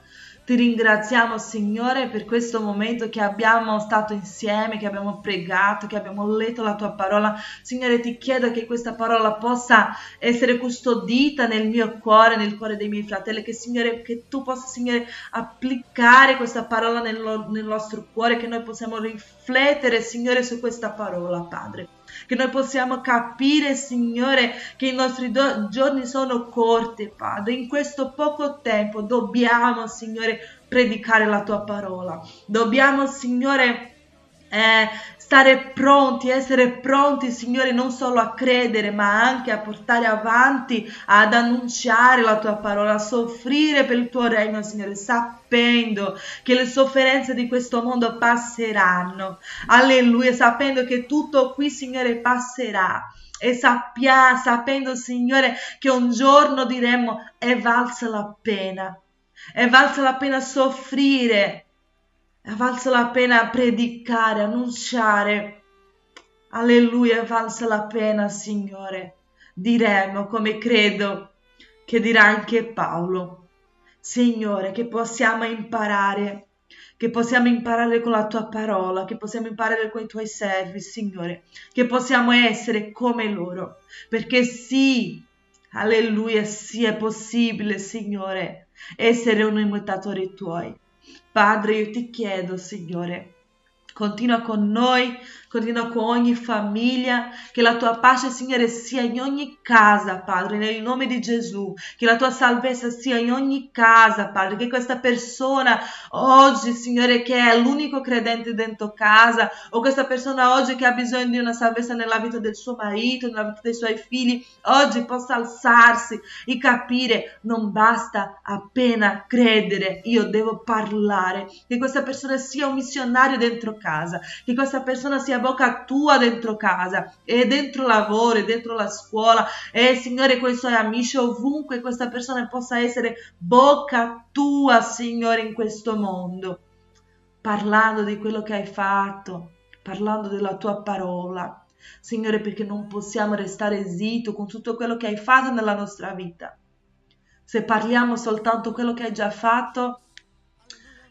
ti ringraziamo, Signore, per questo momento che abbiamo stato insieme, che abbiamo pregato, che abbiamo letto la tua parola. Signore, ti chiedo che questa parola possa essere custodita nel mio cuore, nel cuore dei miei fratelli, che tu possa, Signore, applicare questa parola nel nostro cuore, che noi possiamo riflettere, Signore, su questa parola, Padre. Che noi possiamo capire, Signore, che i nostri giorni sono corti, Padre. In questo poco tempo dobbiamo, Signore, predicare la tua parola. Dobbiamo, Signore, stare pronti, essere pronti, Signore, non solo a credere, ma anche a portare avanti, ad annunciare la tua parola, a soffrire per il tuo regno, Signore, sapendo che le sofferenze di questo mondo passeranno. Alleluia, sapendo che tutto qui, Signore, passerà. E sapendo, Signore, che un giorno diremo: è valsa la pena soffrire, è valsa la pena predicare, annunciare. Alleluia, è valsa la pena, Signore. Diremo, come credo che dirà anche Paolo, Signore, che possiamo imparare con la tua parola, che possiamo imparare con i tuoi servi, Signore, che possiamo essere come loro, perché sì, alleluia, sì, è possibile, Signore, essere un imitatore tuoi. Padre, io ti chiedo, Signore, continua con noi, continua con ogni famiglia, che la tua pace, Signore, sia in ogni casa, Padre, nel nome di Gesù, che la tua salvezza sia in ogni casa, Padre, che questa persona oggi, Signore, che è l'unico credente dentro casa, o questa persona oggi che ha bisogno di una salvezza nella vita del suo marito, nella vita dei suoi figli, oggi possa alzarsi e capire: non basta appena credere, io devo parlare, che questa persona sia un missionario dentro casa, che questa persona sia bocca tua dentro casa e dentro lavoro e dentro la scuola e, Signore, con i suoi amici, ovunque questa persona possa essere bocca tua, Signore, in questo mondo, parlando di quello che hai fatto, parlando della tua parola, Signore, perché non possiamo restare zitti con tutto quello che hai fatto nella nostra vita. Se parliamo soltanto quello che hai già fatto,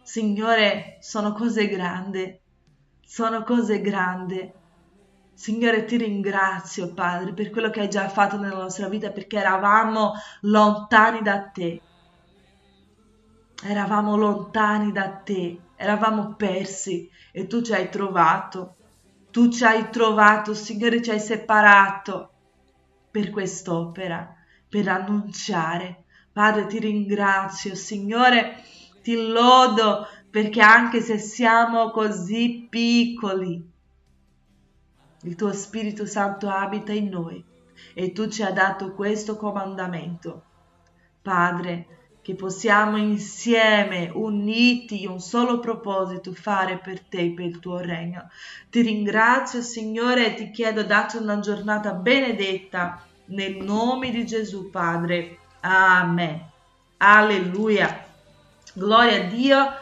Signore, sono cose grandi. Signore, ti ringrazio, Padre, per quello che hai già fatto nella nostra vita, perché eravamo lontani da te. Eravamo persi e tu ci hai trovato. Signore, ci hai separato per quest'opera, per annunciare. Padre, ti ringrazio, Signore, ti lodo, perché anche se siamo così piccoli, il tuo Spirito Santo abita in noi e tu ci hai dato questo comandamento. Padre, che possiamo insieme, uniti in un solo proposito, fare per te e per il tuo regno. Ti ringrazio, Signore, e ti chiedo, dacci una giornata benedetta nel nome di Gesù, Padre. Amen. Alleluia. Gloria a Dio.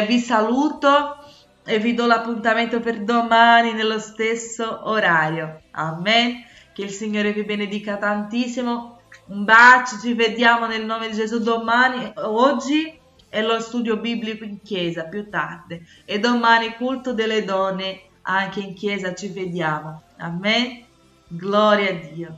Vi saluto e vi do l'appuntamento per domani nello stesso orario. Amen. Che il Signore vi benedica tantissimo. Un bacio, ci vediamo nel nome di Gesù domani. Oggi è lo studio biblico in chiesa, più tardi. E domani culto delle donne, anche in chiesa ci vediamo. Amen. Gloria a Dio.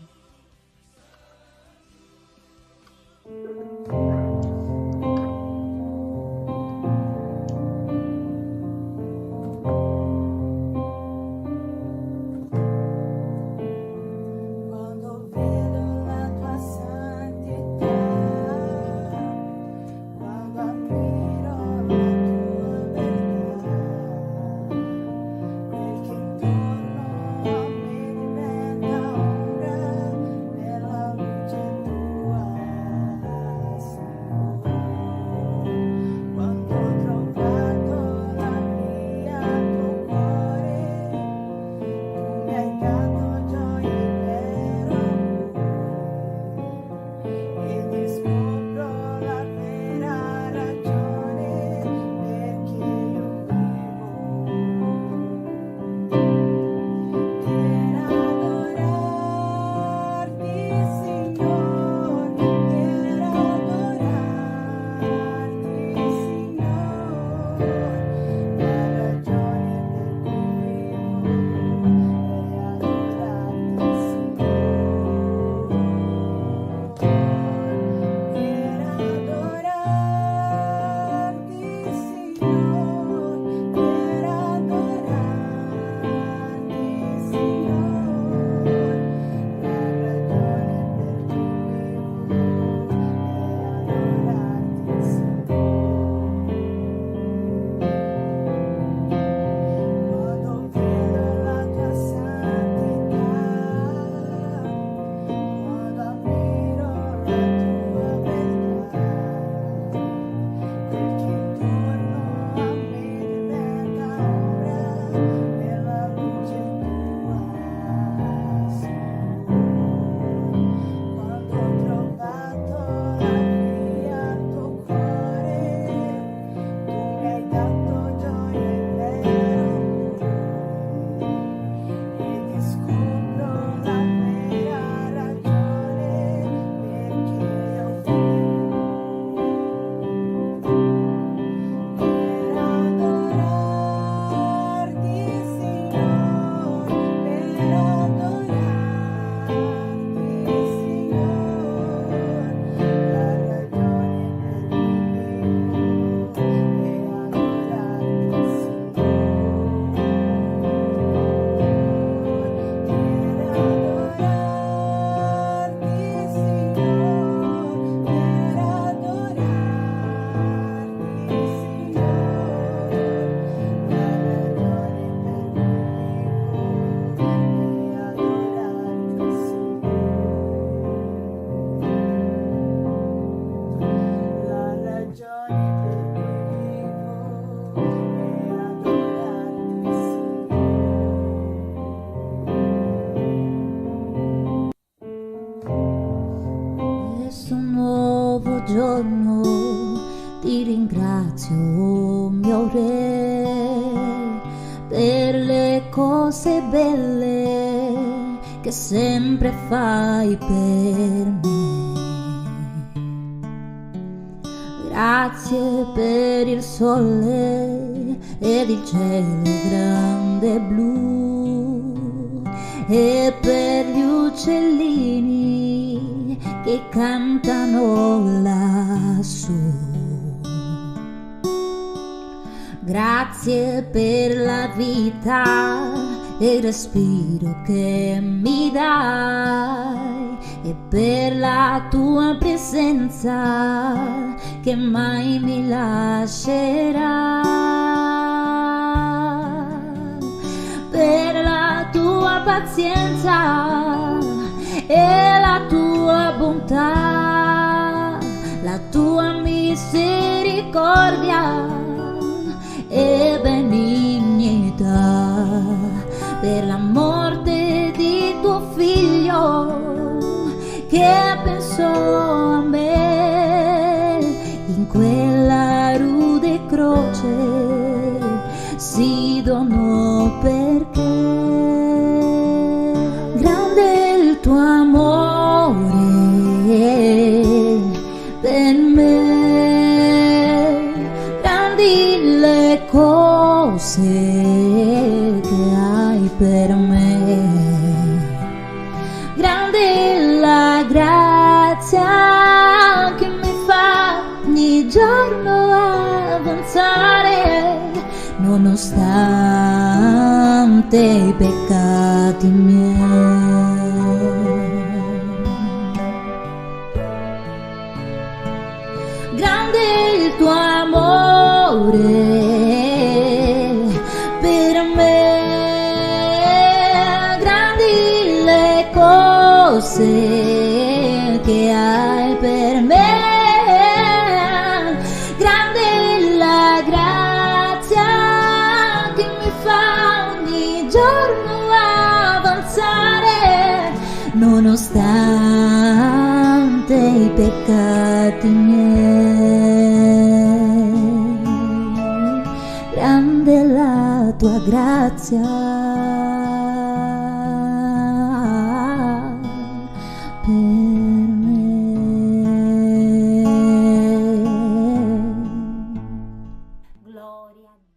giorno ti ringrazio, oh mio Re, per le cose belle che sempre fai per me. Grazie per il sole ed il cielo grande blu e per gli uccellini che cantano lassù. Grazie per la vita e il respiro che mi dai e per la tua presenza che mai mi lascerà, per la tua pazienza e la tua bontà, la tua misericordia e benignità per la morte di tuo figlio che pensò a me in quella rude croce, si donò perché grande è il tuo amore per me, grandi le cose che hai per me, grande è la grazia che mi fa ogni giorno avanzare nonostante i peccati miei. Grande è il tuo amore per me, grandi le cose che hai per me, grande è la grazia che mi fa ogni giorno avanzare nonostante i peccati miei. Grande è la tua grazia per me. Gloria a Dio.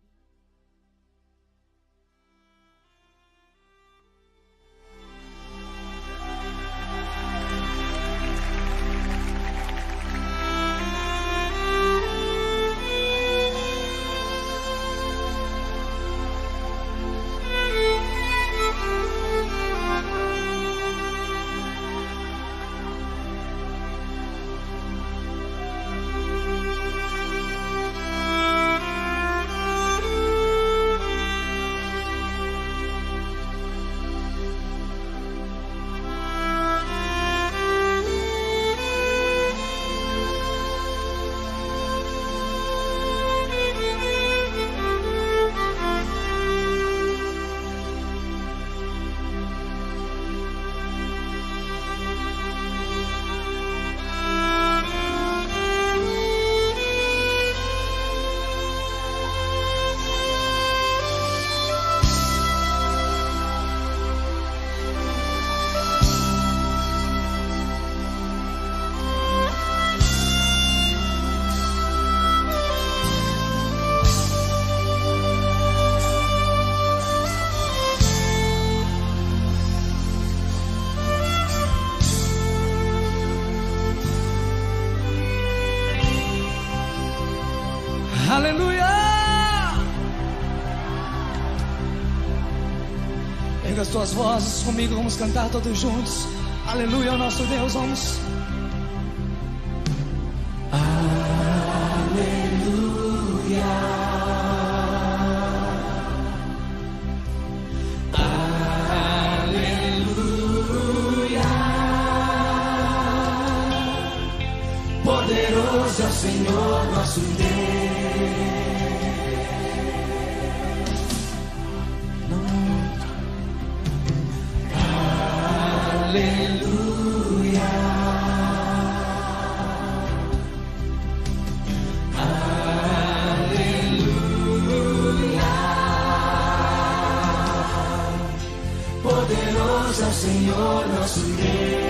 Aleluia! Erga as tuas vozes comigo, vamos cantar todos juntos. Aleluia ao nosso Deus, vamos. Poderoso é o Senhor nosso Deus. Aleluia. Aleluia. Poderoso é o Senhor nosso Deus.